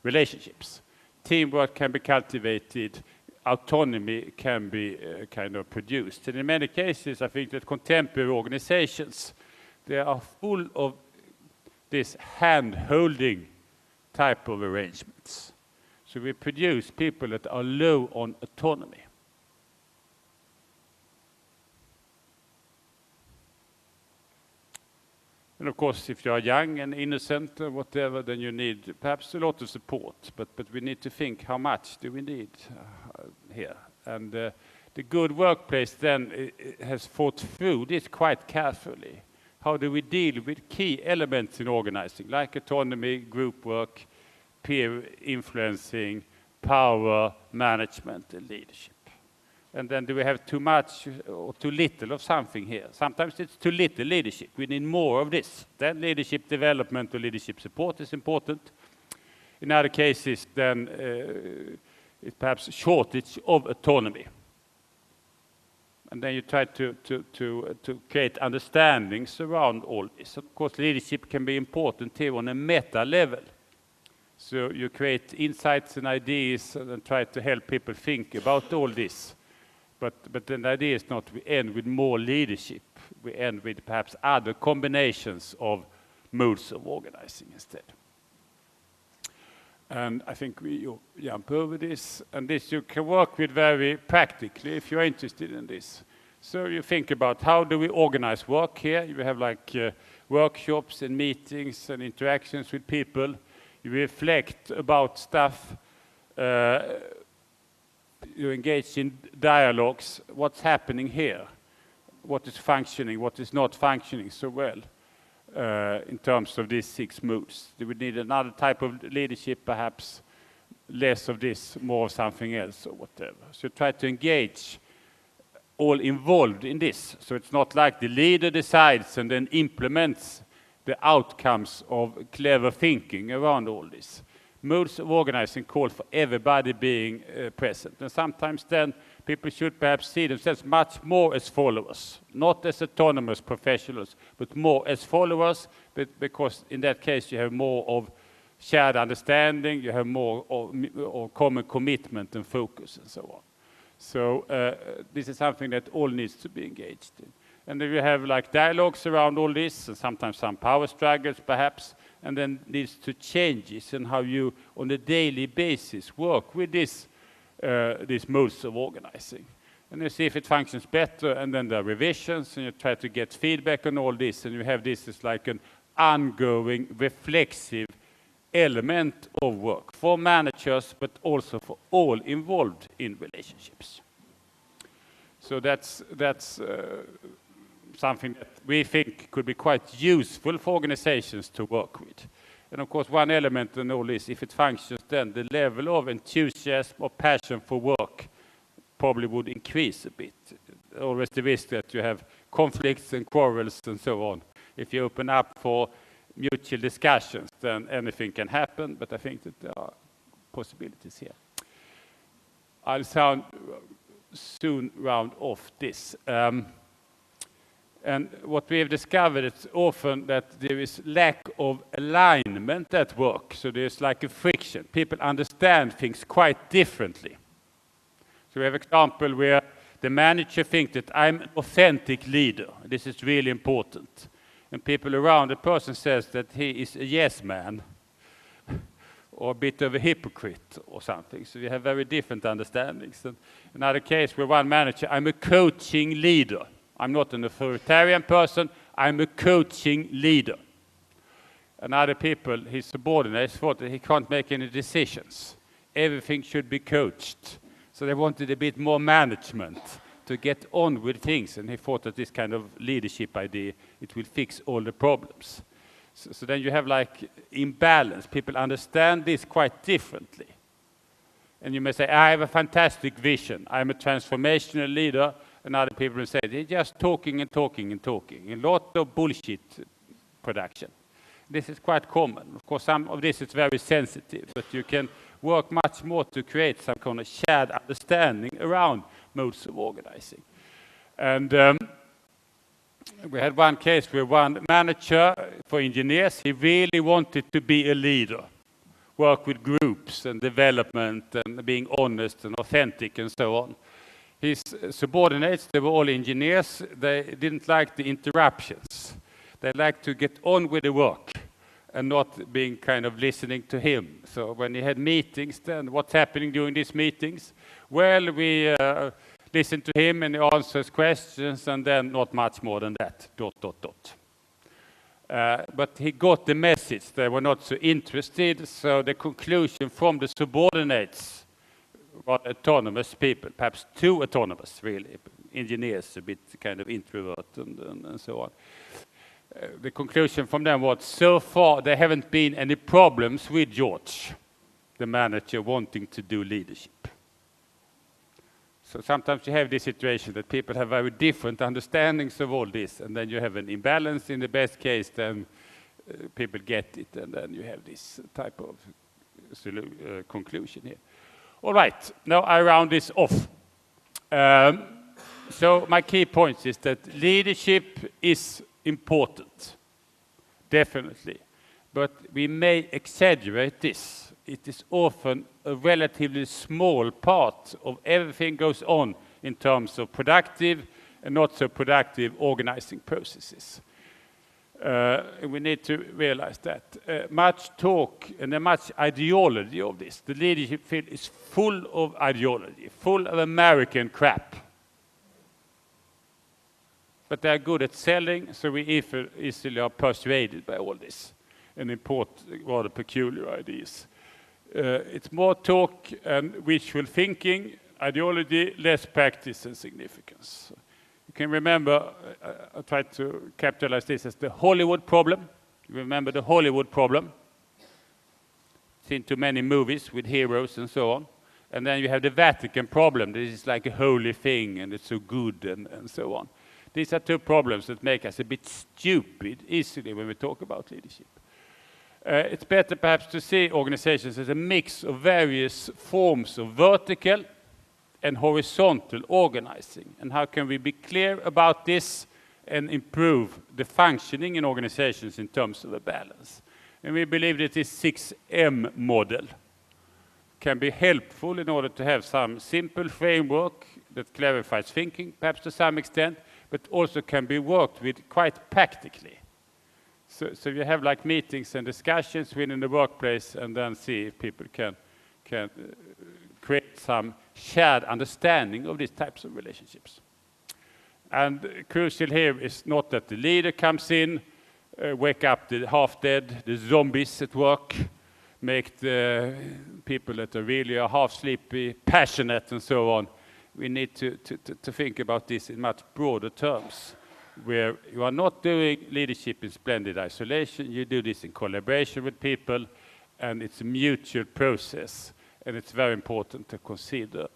relationships. Teamwork can be cultivated, autonomy can be kind of produced. And in many cases, I think that contemporary organizations, they are full of this hand-holding type of arrangements. So we produce people that are low on autonomy. And of course, if you are young and innocent or whatever, then you need perhaps a lot of support. But we need to think, how much do we need here? And the good workplace then has thought through this quite carefully. How do we deal with key elements in organizing, like autonomy, group work, peer influencing, power, management, and leadership? And then do we have too much or too little of something here? Sometimes it's too little leadership. We need more of this. Then leadership development or leadership support is important. In other cases, then it's perhaps shortage of autonomy. And then you try to create understandings around all this. Of course, leadership can be important here on a meta level. So you create insights and ideas and try to help people think about all this. But the idea is not we end with more leadership. We end with perhaps other combinations of modes of organizing instead. And I think we jump over this. And this you can work with very practically if you're interested in this. So you think about how do we organize work here. You have like workshops and meetings and interactions with people. You reflect about stuff. You engage in dialogues. What's happening here? What is functioning? What is not functioning so well in terms of these 6 moods? Do we need another type of leadership, perhaps less of this, more of something else or whatever? So try to engage all involved in this. So it's not like the leader decides and then implements the outcomes of clever thinking around all this. Modes of organizing call for everybody being present. And sometimes then people should perhaps see themselves much more as followers, not as autonomous professionals, but more as followers, because in that case you have more of shared understanding, you have more of common commitment and focus and so on. So this is something that all needs to be engaged in. And then you have like dialogues around all this, and sometimes some power struggles perhaps, and then leads to changes in how you, on a daily basis, work with these modes of organizing. And you see if it functions better, and then there are revisions, and you try to get feedback on all this, and you have this as like an ongoing, reflexive element of work for managers, but also for all involved in relationships. So that's something that we think could be quite useful for organizations to work with. And of course, one element in all this, if it functions, then the level of enthusiasm or passion for work probably would increase a bit. Always the risk that you have conflicts and quarrels and so on. If you open up for mutual discussions, then anything can happen, but I think that there are possibilities here. I'll soon round off this. And what we have discovered is often that there is lack of alignment at work. So there's like a friction. People understand things quite differently. So we have an example where the manager thinks that I'm an authentic leader. This is really important. And people around the person says that he is a yes man or a bit of a hypocrite or something. So we have very different understandings. And another case where one manager, I'm a coaching leader. I'm not an authoritarian person, I'm a coaching leader. And other people, his subordinates, thought that he can't make any decisions. Everything should be coached. So they wanted a bit more management to get on with things. And he thought that this kind of leadership idea, it will fix all the problems. So then you have like imbalance. People understand this quite differently. And you may say, I have a fantastic vision. I'm a transformational leader. And other people will say, they're just talking and talking and talking. A lot of bullshit production. This is quite common. Of course, some of this is very sensitive, but you can work much more to create some kind of shared understanding around modes of organizing. And we had one case where one manager for engineers, he really wanted to be a leader, work with groups and development and being honest and authentic and so on. His subordinates, they were all engineers, they didn't like the interruptions. They liked to get on with the work and not being kind of listening to him. So when he had meetings, then what's happening during these meetings? Well, we listen to him and he answers questions and then not much more than that, ... But he got the message. They were not so interested, so the conclusion from the subordinates were autonomous people, perhaps too autonomous, really. Engineers, a bit kind of introvert and so on. The conclusion from them was, so far there haven't been any problems with George, the manager, wanting to do leadership. So sometimes you have this situation that people have very different understandings of all this, and then you have an imbalance. In the best case, then people get it, and then you have this type of conclusion here. All right, now I round this off. So my key point is that leadership is important, definitely, but we may exaggerate this. It is often a relatively small part of everything goes on in terms of productive and not so productive organizing processes. We need to realize that. Much talk and much ideology of this. The leadership field is full of ideology, full of American crap. But they are good at selling, so we easily are persuaded by all this and import rather peculiar ideas. It's more talk and wishful thinking, ideology, less practice and significance. You can remember, I tried to capitalize this as the Hollywood problem. You remember the Hollywood problem? Seen too many movies with heroes and so on. And then you have the Vatican problem. This is like a holy thing and it's so good and so on. These are two problems that make us a bit stupid easily when we talk about leadership. It's better perhaps to see organizations as a mix of various forms of vertical and horizontal organizing. And how can we be clear about this and improve the functioning in organizations in terms of a balance? And we believe that this 6M model can be helpful in order to have some simple framework that clarifies thinking, perhaps to some extent, but also can be worked with quite practically. So you have like meetings and discussions within the workplace and then see if people can create some shared understanding of these types of relationships. And crucial here is not that the leader comes in, wake up the half-dead, the zombies at work, make the people that are really half-sleepy, passionate and so on. We need to think about this in much broader terms, where you are not doing leadership in splendid isolation, you do this in collaboration with people, and it's a mutual process. And it's very important to consider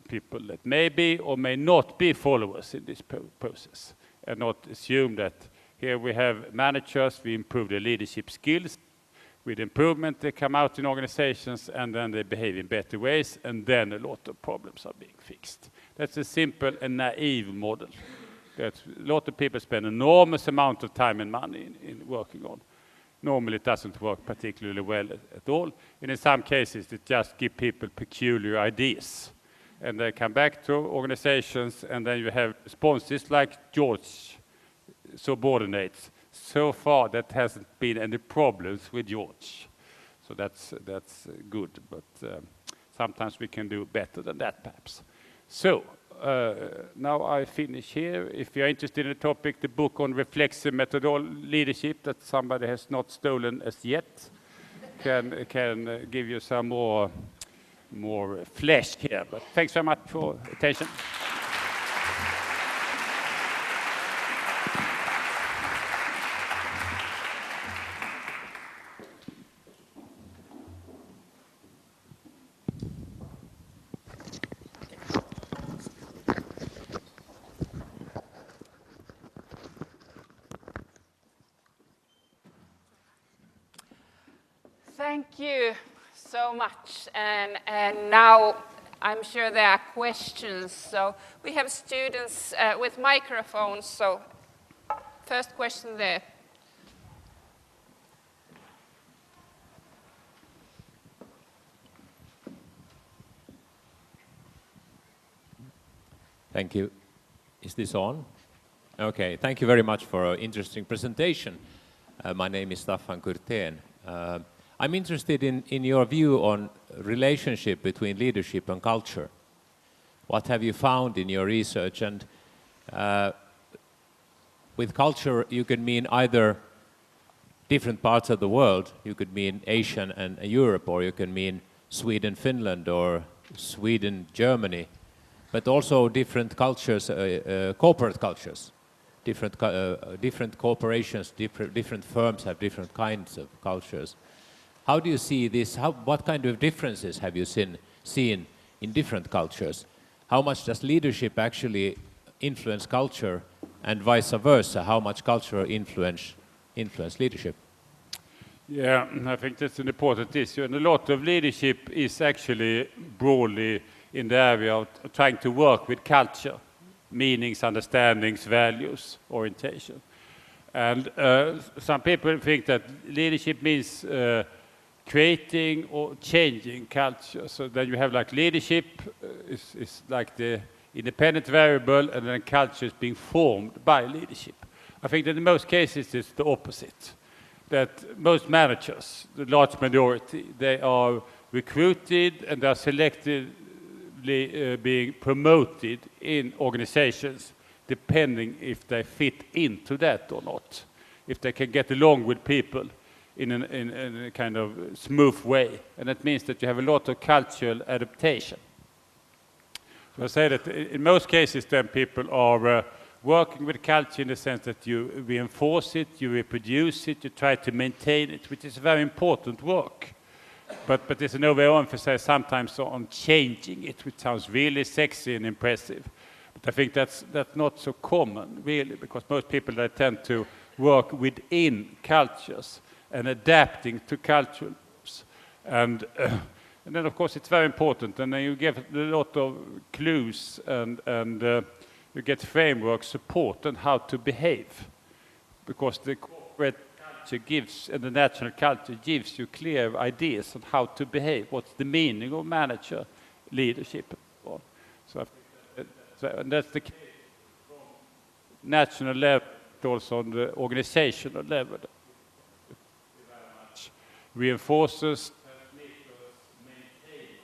people that may be or may not be followers in this process, and not assume that here we have managers, we improve their leadership skills. With improvement, they come out in organizations and then they behave in better ways, and then a lot of problems are being fixed. That's a simple and naive model that a lot of people spend an enormous amount of time and money in working on. Normally it doesn't work particularly well at all, and in some cases it just gives people peculiar ideas. And they come back to organizations and then you have responses like George subordinates. So far that hasn't been any problems with George. So that's good, but sometimes we can do better than that perhaps. So now I finish here. If you're interested in the topic, the book on reflexive leadership that somebody has not stolen as yet can give you some more flesh here. But thanks very much for attention. Thank you so much. And now I'm sure there are questions. So we have students with microphones. So first question there. Thank you. Is this on? Okay, thank you very much for an interesting presentation. My name is Staffan Kurtén. I'm interested in your view on relationship between leadership and culture. What have you found in your research, and with culture, you could mean either different parts of the world. You could mean Asian and Europe, or you can mean Sweden, Finland, or Sweden, Germany, but also different cultures, corporate cultures. Different corporations, different firms have different kinds of cultures. How do you see this? What kind of differences have you seen in different cultures? How much does leadership actually influence culture, and vice versa? How much cultural influence leadership? Yeah, I think that's an important issue. And a lot of leadership is actually broadly in the area of trying to work with culture, meanings, understandings, values, orientation. And some people think that leadership means creating or changing culture. So then you have like leadership is like the independent variable, and then culture is being formed by leadership. I think that in most cases it's the opposite. That most managers, the large majority, they are recruited and they are selectively being promoted in organizations depending if they fit into that or not. If they can get along with people in a kind of smooth way. And that means that you have a lot of cultural adaptation. So I say that in most cases then people are working with culture in the sense that you reinforce it, you reproduce it, you try to maintain it, which is very important work. But there's an overemphasis sometimes on changing it, which sounds really sexy and impressive. But I think that's not so common, really, because most people they tend to work within cultures and adapting to cultures. And then, of course, it's very important. And then you get a lot of clues and you get framework support on how to behave. Because the corporate culture gives, and the national culture gives you clear ideas on how to behave. What's the meaning of manager, leadership, and so on. So I think and that's the case from national level, but also on the organizational level. Reinforces, transmitters, maintainers,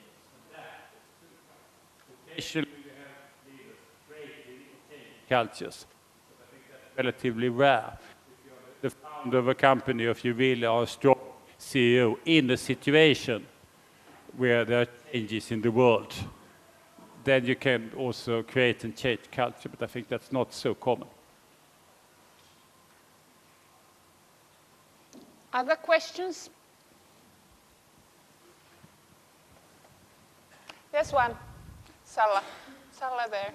adapters. Occasionally we have leaders creating cultures. But I think that's relatively rare. If you're the founder of a company, or if you really are a strong CEO in a situation where there are changes in the world, then you can also create and change culture. But I think that's not so common. Other questions? There's one. Salla there.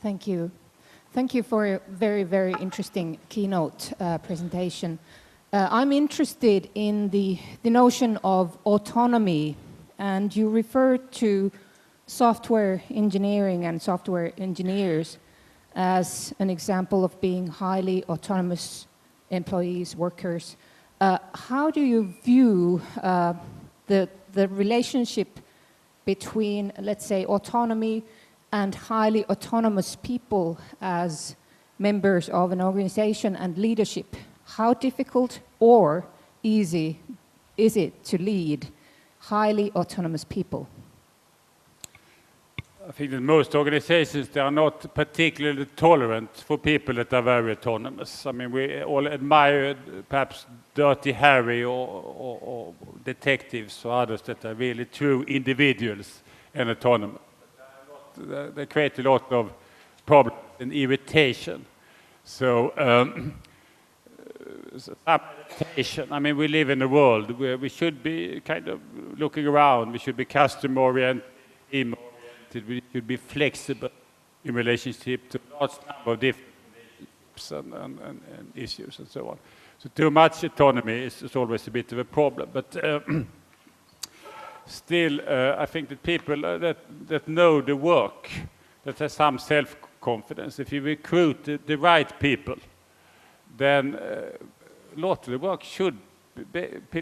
Thank you. Thank you for a very, very interesting keynote presentation. I'm interested in the notion of autonomy, and you referred to software engineering and software engineers as an example of being highly autonomous employees, workers. How do you view the relationship between, let's say, autonomy and highly autonomous people as members of an organization and leadership? How difficult or easy is it to lead highly autonomous people? I think that most organizations, they are not particularly tolerant for people that are very autonomous. I mean, we all admire perhaps Dirty Harry or detectives or others that are really true individuals and autonomous. They create a lot of problems and irritation. So, adaptation. I mean, we live in a world where we should be kind of looking around. We should be customer-oriented, team-oriented. We should be flexible in relationship to a large number of different relationships and issues and so on. So too much autonomy is always a bit of a problem. But still, I think that people that know the work, that have some self-confidence, if you recruit the right people, then a lot of the work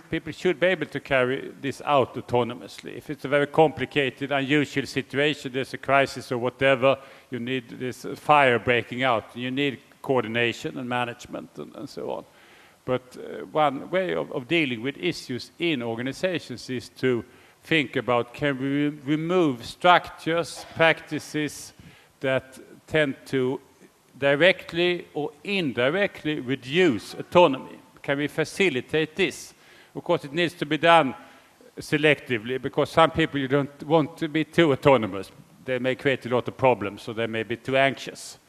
people should be able to carry this out autonomously. If it's a very complicated, unusual situation, there's a crisis or whatever, you need this fire breaking out, you need coordination and management and so on. But one way of dealing with issues in organizations is to think about, can we remove structures, practices that tend to directly or indirectly reduce autonomy? Can we facilitate this? Of course, it needs to be done selectively, because some people, you don't want to be too autonomous. They may create a lot of problems, so they may be too anxious.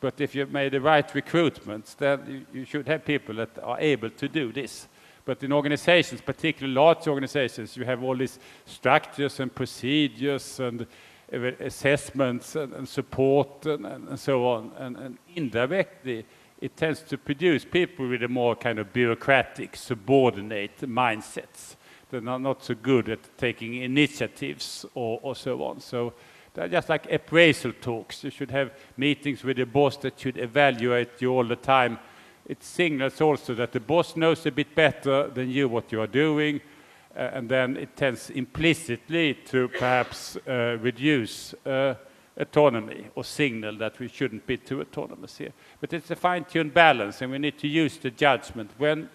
But if you've made the right recruitments, then you should have people that are able to do this. But in organizations, particularly large organizations, you have all these structures and procedures and assessments and support and so on. And indirectly, it tends to produce people with a more kind of bureaucratic, subordinate mindsets. They're not so good at taking initiatives or so on. So they're just like appraisal talks. You should have meetings with the boss that should evaluate you all the time. It signals also that the boss knows a bit better than you what you are doing, and then it tends implicitly to perhaps reduce autonomy or signal that we shouldn't be too autonomous here. But it's a fine-tuned balance, and we need to use the judgment. When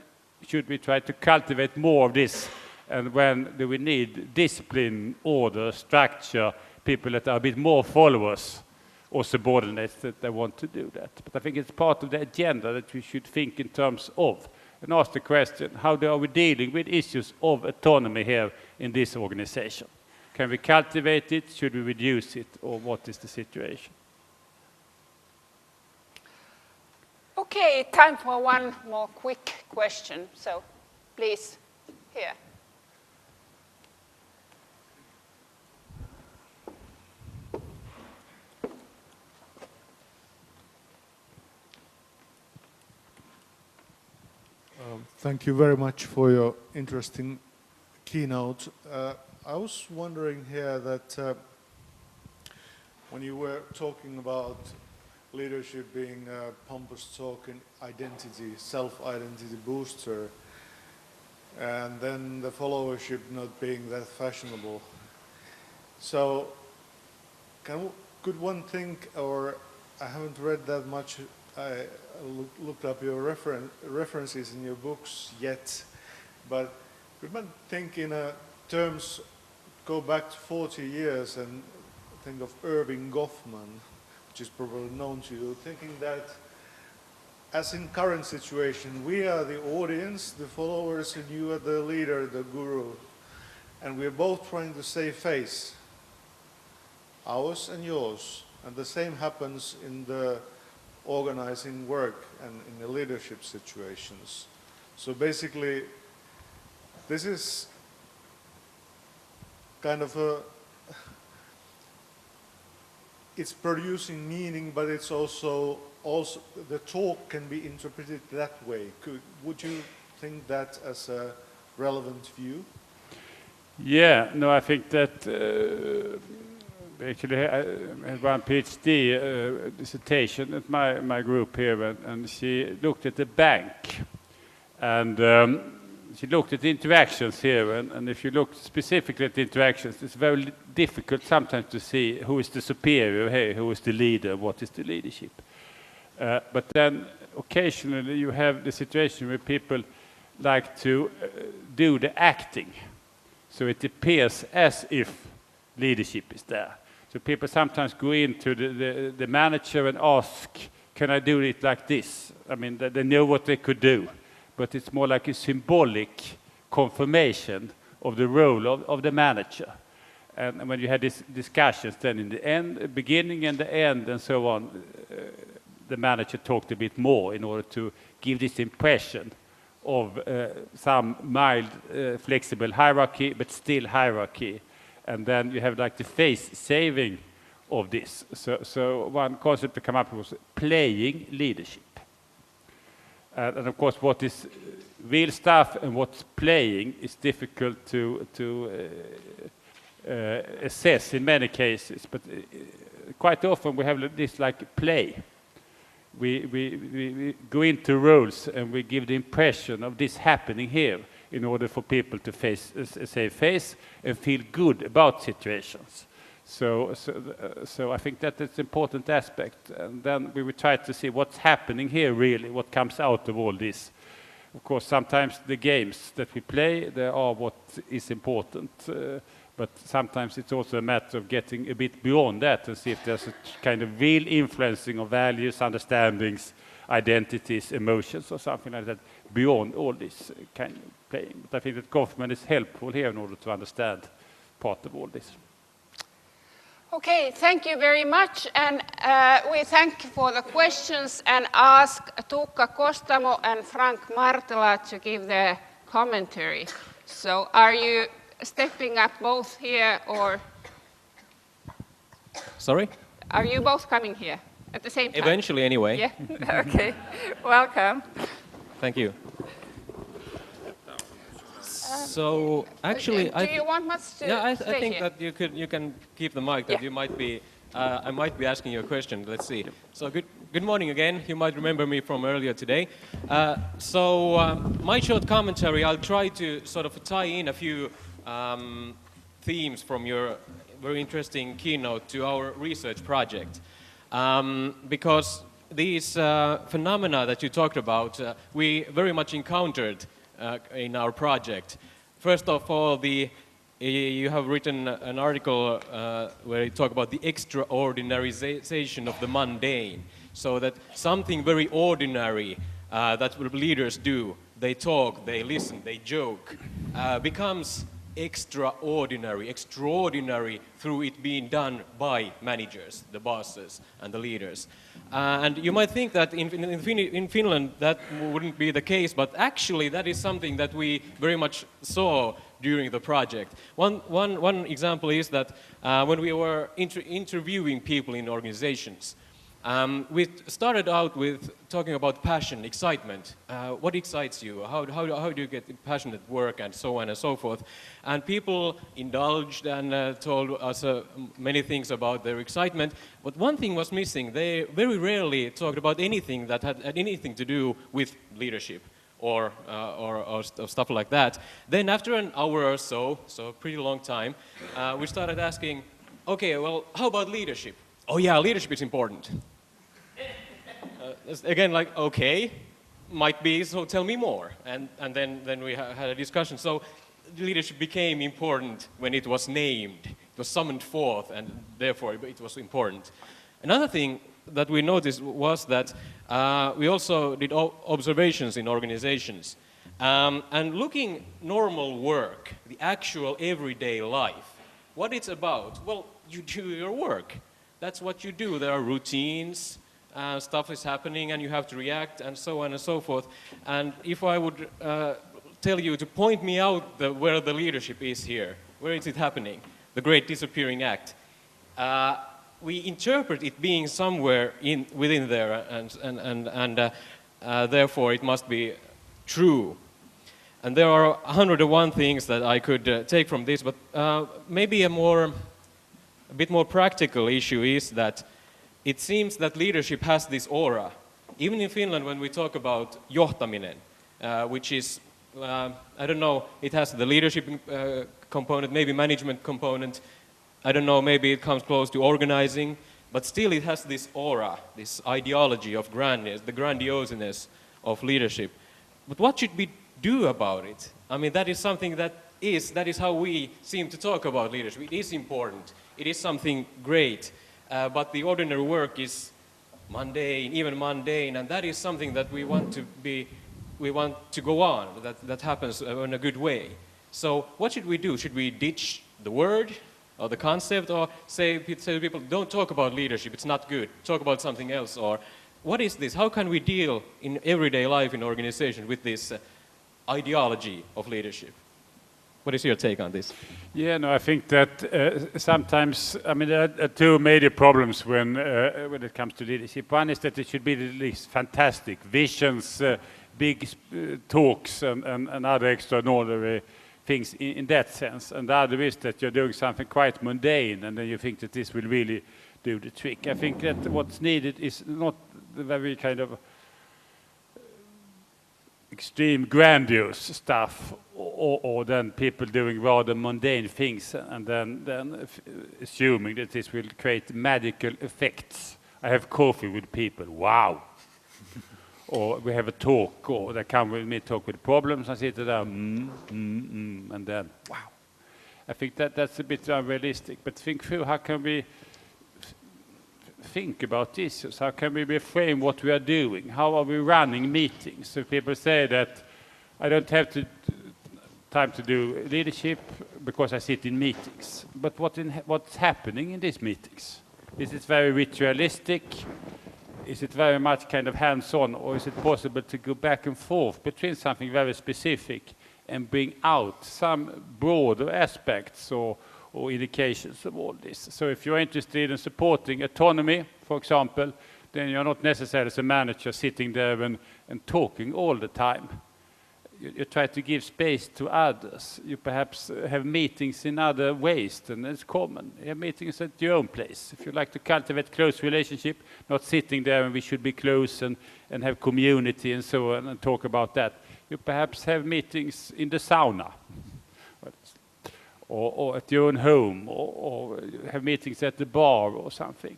should we try to cultivate more of this, and when do we need discipline, order, structure, people that are a bit more followers or subordinates that they want to do that. But I think it's part of the agenda that we should think in terms of, and ask the question, how are we dealing with issues of autonomy here in this organization? Can we cultivate it? Should we reduce it? Or what is the situation? Okay, time for one more quick question. So please, here. Thank you very much for your interesting keynote. I was wondering here that when you were talking about leadership being a pompous talk and identity, self-identity booster, and then the followership not being that fashionable. So could one think, or I haven't read that much, I looked up your references in your books yet, but could one think in terms, go back to 40 years and think of Irving Goffman, which is probably known to you, thinking that as in current situation, we are the audience, the followers, and you are the leader, the guru, and we're both trying to save face, ours and yours, and the same happens in the organizing work and in the leadership situations. So basically, this is kind of it's producing meaning, but it's also the talk can be interpreted that way. Would you think that as a relevant view? Yeah, no, I think that actually I had one PhD dissertation at my group here, and she looked at the bank, and she looked at the interactions here, and if you look specifically at the interactions, it's very difficult sometimes to see who is the superior here, who is the leader, what is the leadership. But then occasionally you have the situation where people like to do the acting. So it appears as if leadership is there. So people sometimes go into the manager and ask, can I do it like this? I mean, they know what they could do, but it's more like a symbolic confirmation of the role of the manager. And when you had these discussions, then in the end, beginning and the end and so on, the manager talked a bit more in order to give this impression of some mild, flexible hierarchy, but still hierarchy. And then you have like the face saving of this. So one concept to come up with was playing leadership. And of course, what is real stuff and what's playing is difficult to assess in many cases. But quite often we have this like play. We go into roles and we give the impression of this happening here in order for people to save face and feel good about situations. So I think that it's an important aspect. And then we will try to see what's happening here really, what comes out of all this. of course, sometimes the games that we play, they are what is important. But sometimes it's also a matter of getting a bit beyond that and see if there's a kind of real influencing of values, understandings, identities, emotions, or something like that, beyond all this kind of playing. But I think that government is helpful here in order to understand part of all this. Okay, thank you very much, and we thank you for the questions and ask Tuukka Kostamo and Frank Martela to give their commentary. So are you stepping up both here, or? Sorry? Are you both coming here at the same time? Eventually, anyway. Yeah, okay, welcome. Thank you. So actually, do you want much to yeah, I stay think here? that you can keep the mic. That Yeah. you might be, I might be asking you a question. Let's see. So good morning again. You might remember me from earlier today. My short commentary, I'll try to sort of tie in a few themes from your very interesting keynote to our research project, because these phenomena that you talked about, we very much encountered in our project. First of all, you have written an article where you talk about the extraordinarization of the mundane. So that something very ordinary that leaders do, they talk, they listen, they joke, becomes extraordinary through it being done by managers, the bosses, and the leaders. And you might think that in Finland that wouldn't be the case, but actually that is something that we very much saw during the project. One example is that when we were interviewing people in organizations, we started out with talking about passion, excitement. What excites you? How do you get passionate at work, and so on and so forth? And people indulged and told us many things about their excitement. But one thing was missing. They very rarely talked about anything that had anything to do with leadership or stuff like that. Then after an hour or so a pretty long time, we started asking, okay, well, how about leadership? Oh yeah, leadership is important. Again, like, okay, might be, so tell me more. And then we had a discussion. So leadership became important when it was named. It was summoned forth, and therefore it was important. Another thing that we noticed was that we also did observations in organizations. And looking normal work, the actual everyday life, what it's about, well, you do your work. That's what you do. There are routines. Stuff is happening and you have to react, and so on and so forth. And if I would tell you to point me out where the leadership is here, where is it happening, the great disappearing act, we interpret it being somewhere within there, and therefore it must be true. And there are 101 things that I could take from this, but maybe a bit more practical issue is that it seems that leadership has this aura. Even in Finland, when we talk about johtaminen, which is, I don't know, it has the leadership component, maybe management component. I don't know, maybe it comes close to organizing, but still it has this aura, this ideology of grandness, the grandioseness of leadership. But what should we do about it? I mean, that is something that is how we seem to talk about leadership. It is important. It is something great. But the ordinary work is mundane, even mundane, and that is something that we want to go on, that happens in a good way. So what should we do? Should we ditch the word or the concept, or say to people, don't talk about leadership, it's not good, talk about something else? Or what is this? How can we deal in everyday life in organization with this ideology of leadership? What is your take on this? Yeah, no, I think that sometimes, I mean, there are two major problems when it comes to leadership. One is that it should be these fantastic visions, big talks, and other extraordinary things in that sense. And the other is that you're doing something quite mundane, and then you think that this will really do the trick. I think that what's needed is not the very kind of extreme grandiose stuff, or then people doing rather mundane things and then assuming that this will create magical effects. I have coffee with people, wow. or we have a talk, or they come with me, talk with problems, and sit there, and then, wow. I think that's a bit unrealistic, but think through how can we think about this? How can we reframe what we are doing? How are we running meetings? So people say that I don't have time to do leadership because I sit in meetings. But what's happening in these meetings? Is it very ritualistic? Is it very much kind of hands-on, or is it possible to go back and forth between something very specific and bring out some broader aspects or indications of all this? So if you're interested in supporting autonomy, for example, then you're not necessarily as a manager sitting there and talking all the time. You try to give space to others. You perhaps have meetings in other ways than is common. You have meetings at your own place. If you like to cultivate close relationship, not sitting there and we should be close and have community and so on and talk about that. You perhaps have meetings in the sauna or at your own home or have meetings at the bar or something.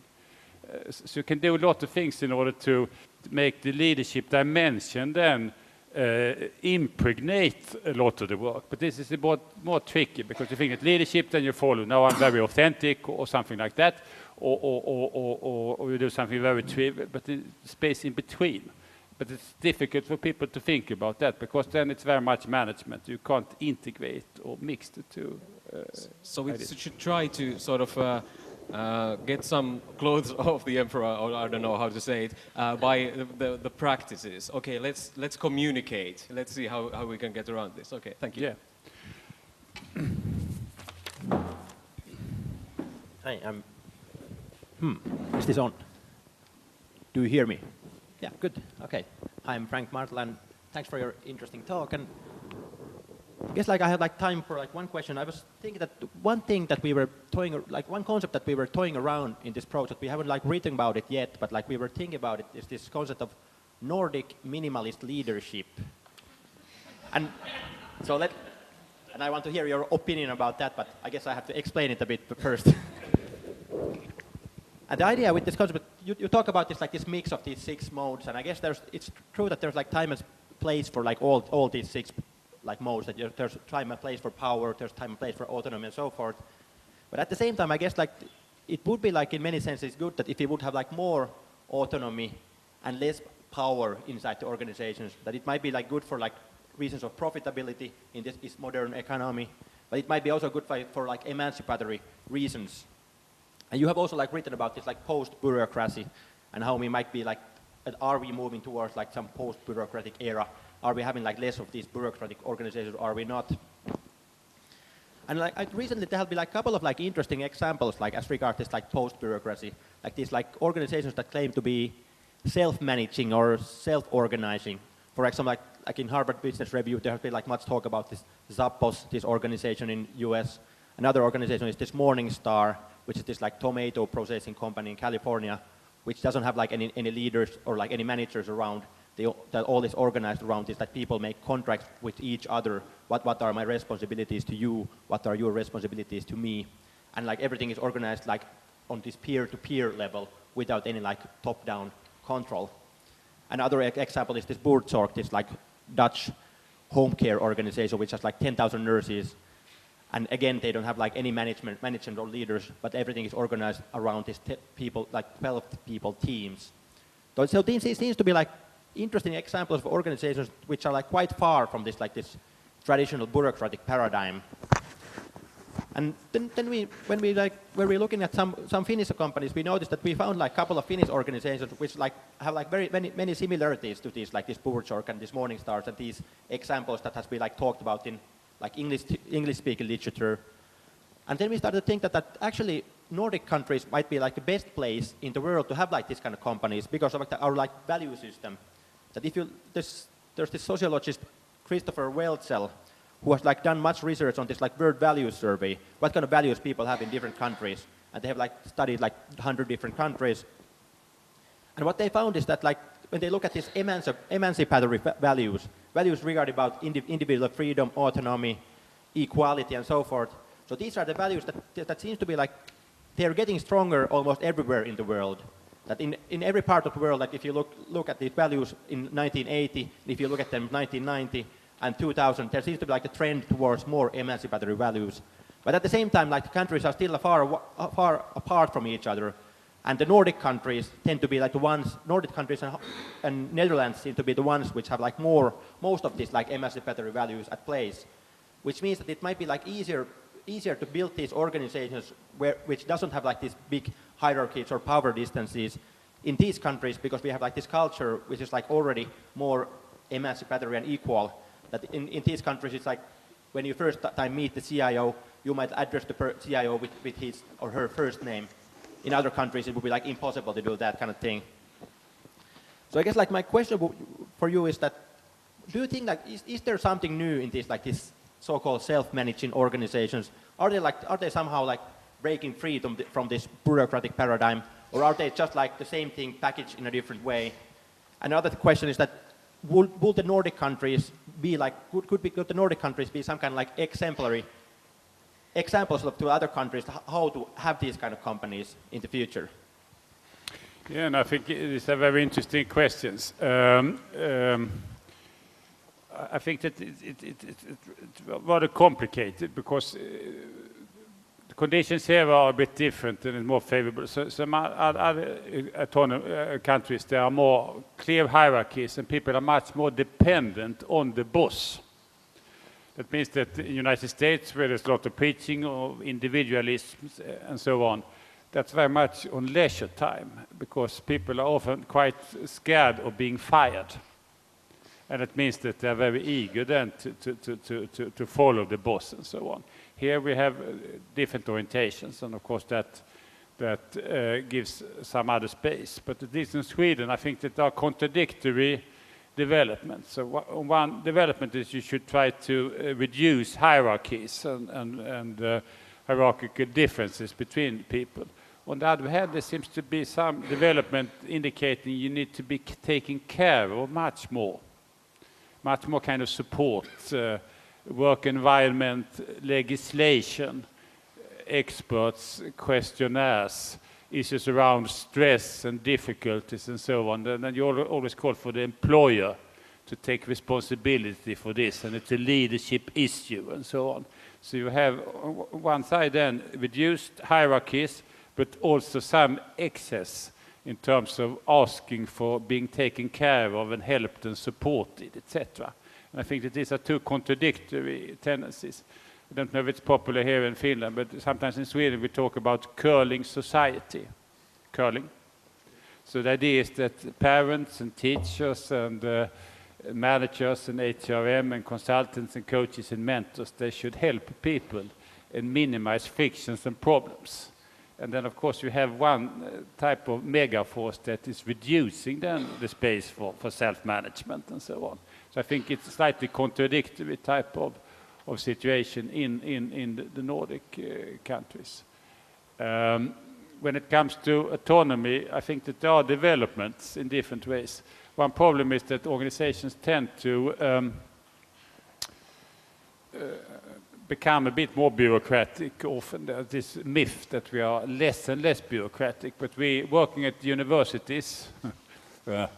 So you can do a lot of things in order to make the leadership dimension then impregnate a lot of the work. But this is a bit more tricky because you think that leadership, then you follow, now I'm very authentic or something like that, or you do something very trivial, but the space in between. But it's difficult for people to think about that because then it's very much management. You can't integrate or mix the two. So we should try to sort of get some clothes off the emperor, or I don't know how to say it, by the practices. Okay, let's communicate. Let's see how we can get around this. Okay, thank you. Yeah. Hi, is this on? Do you hear me? Yeah, good. Okay. I'm Frank Martel, and thanks for your interesting talk. And I guess I had time for one question. I was thinking that one thing that we were toying, one concept that we were toying around in this project, we haven't written about it yet, but we were thinking about it, is this concept of Nordic minimalist leadership. And so and I want to hear your opinion about that, but I guess I have to explain it a bit first. And the idea with this concept, you talk about this mix of these 6 modes, and I guess it's true that there's time and place for all these 6 modes. That there's time and place for power, there's time and place for autonomy, and so forth. But at the same time, I guess it would be in many senses good that if you would have more autonomy and less power inside the organizations, that it might be good for reasons of profitability in this modern economy, but it might be also good for emancipatory reasons. And you have also written about this post-bureaucracy and how we might be are we moving towards some post-bureaucratic era? Are we having less of these bureaucratic organizations, or are we not? And recently there have been a couple of interesting examples as regards this post-bureaucracy, these organizations that claim to be self-managing or self-organizing. For example, in Harvard Business Review, there has been much talk about this Zappos, this organization in US. Another organization is this Morningstar, which is this tomato processing company in California, which doesn't have any leaders or any managers around. That all is organized around this, that people make contracts with each other. What are my responsibilities to you? What are your responsibilities to me? And everything is organized on this peer-to-peer level without any top-down control. Another example is this Buurtzorg, this Dutch home care organization, which has 10,000 nurses. And again, they don't have any management or leaders, but everything is organized around these 12 people teams. So these seems to be interesting examples of organizations which are quite far from this this traditional bureaucratic paradigm. And then when we were looking at some Finnish companies, we noticed that we found a couple of Finnish organizations which have very many similarities to these this Buurtzorg and this Morningstars and these examples that has been talked about in English-speaking literature. And then we started to think that actually Nordic countries might be the best place in the world to have this kind of companies because of our value system. That if there's this sociologist Christopher Welzel who has done much research on this world values survey, what kind of values people have in different countries, and they have studied 100 different countries. And what they found is that when they look at these emancipatory values regarding about individual freedom, autonomy, equality, and so forth. So these are the values that seems to be they're getting stronger almost everywhere in the world. That in every part of the world, like if you look at these values in 1980, if you look at them in 1990 and 2000, there seems to be like a trend towards more emancipatory values. But at the same time, like the countries are still far apart from each other. And the Nordic countries tend to be like the ones, Nordic countries and Netherlands seem to be the ones which have like most of these like emancipatory values at place. Which means that it might be like easier to build these organizations which doesn't have like these big hierarchies or power distances in these countries, because we have like this culture which is like already more emancipatory and equal. That in these countries it's like when you first time meet the CIO, you might address the CIO with his or her first name. In other countries it would be like impossible to do that kind of thing. So I guess like my question for you is that, do you think like is there something new in this so-called self-managing organizations? Are they somehow like breaking free from this bureaucratic paradigm, or are they just like the same thing packaged in a different way? Another question is that would the Nordic countries be like could the Nordic countries be some kind of like exemplary examples to other countries how to have these kind of companies in the future? Yeah, and I think these are very interesting questions. I think that it's rather complicated because the conditions here are a bit different and more favorable. So some other autonomous countries, there are more clear hierarchies and people are much more dependent on the boss. That means that in the United States, where there's a lot of preaching of individualism and so on, that's very much on leisure time because people are often quite scared of being fired. And it means that they're very eager then to follow the boss and so on. Here we have different orientations, and of course that gives some other space. But at least in Sweden, I think that there are contradictory developments. So one development is you should try to reduce hierarchies and hierarchical differences between people. On the other hand, there seems to be some development indicating you need to be taken care of much more kind of support, work environment, legislation, experts, questionnaires, issues around stress and difficulties and so on. And then you always call for the employer to take responsibility for this, and it's a leadership issue and so on. So you have on one side then reduced hierarchies, but also some excess in terms of asking for being taken care of and helped and supported, etc. And I think that these are two contradictory tendencies. I don't know if it's popular here in Finland, but sometimes in Sweden we talk about curling society. Curling. So the idea is that parents and teachers and managers and HRM and consultants and coaches and mentors, they should help people and minimize frictions and problems. And then, of course, you have one type of megaforce that is reducing then the space for self-management and so on. So I think it's a slightly contradictory type of situation in the Nordic countries. When it comes to autonomy, I think that there are developments in different ways. One problem is that organizations tend to become a bit more bureaucratic often. There's this myth that we are less and less bureaucratic, but we working at universities, I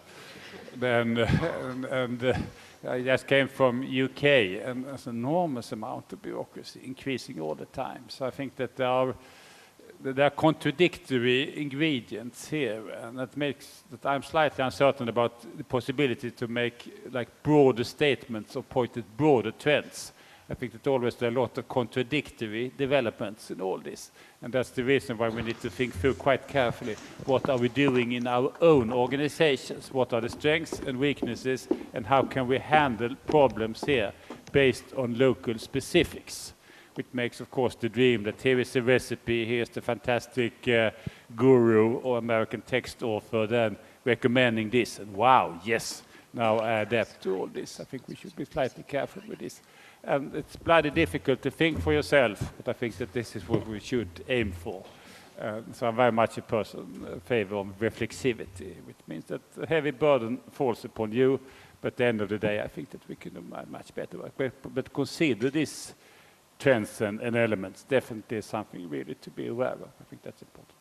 just came from UK, and there's an enormous amount of bureaucracy increasing all the time. So I think that there are contradictory ingredients here, and that makes that I'm slightly uncertain about the possibility to make like broader statements or point at broader trends. I think that always there are a lot of contradictory developments in all this. And that's the reason why we need to think through quite carefully what are we doing in our own organizations, what are the strengths and weaknesses, and how can we handle problems here based on local specifics. Which makes, of course, the dream that here is a recipe, here's the fantastic guru or American text author then recommending this, and wow, yes, now I adapt to all this. I think we should be slightly careful with this. And it's bloody difficult to think for yourself, but I think that this is what we should aim for. So I'm very much a person in favor of reflexivity, which means that a heavy burden falls upon you, but at the end of the day, I think that we can do much better work. But consider these trends and elements definitely is something really to be aware of. I think that's important.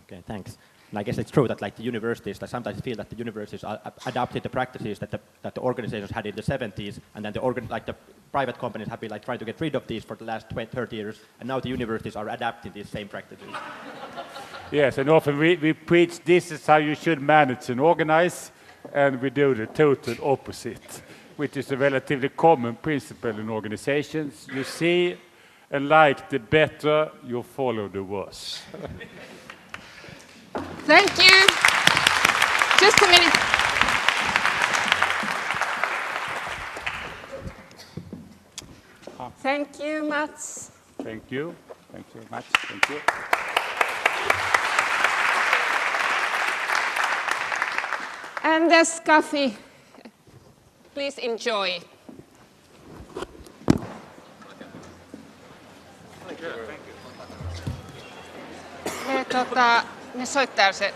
Okay, thanks. And I guess it's true that like the universities, like sometimes feel that the universities are adopted the practices that the organizations had in the 70s, and then the private companies have been like trying to get rid of these for the last 30 years, and now the universities are adapting these same practices. Yes, and often we preach this is how you should manage and organize, and we do the total opposite, which is a relatively common principle in organizations. You see and like the better, you follow the worse. Thank you. Just a minute. Thank you, Mats. Thank you. Thank you very much. Thank you. And there's coffee. Please enjoy. Ne soittaa se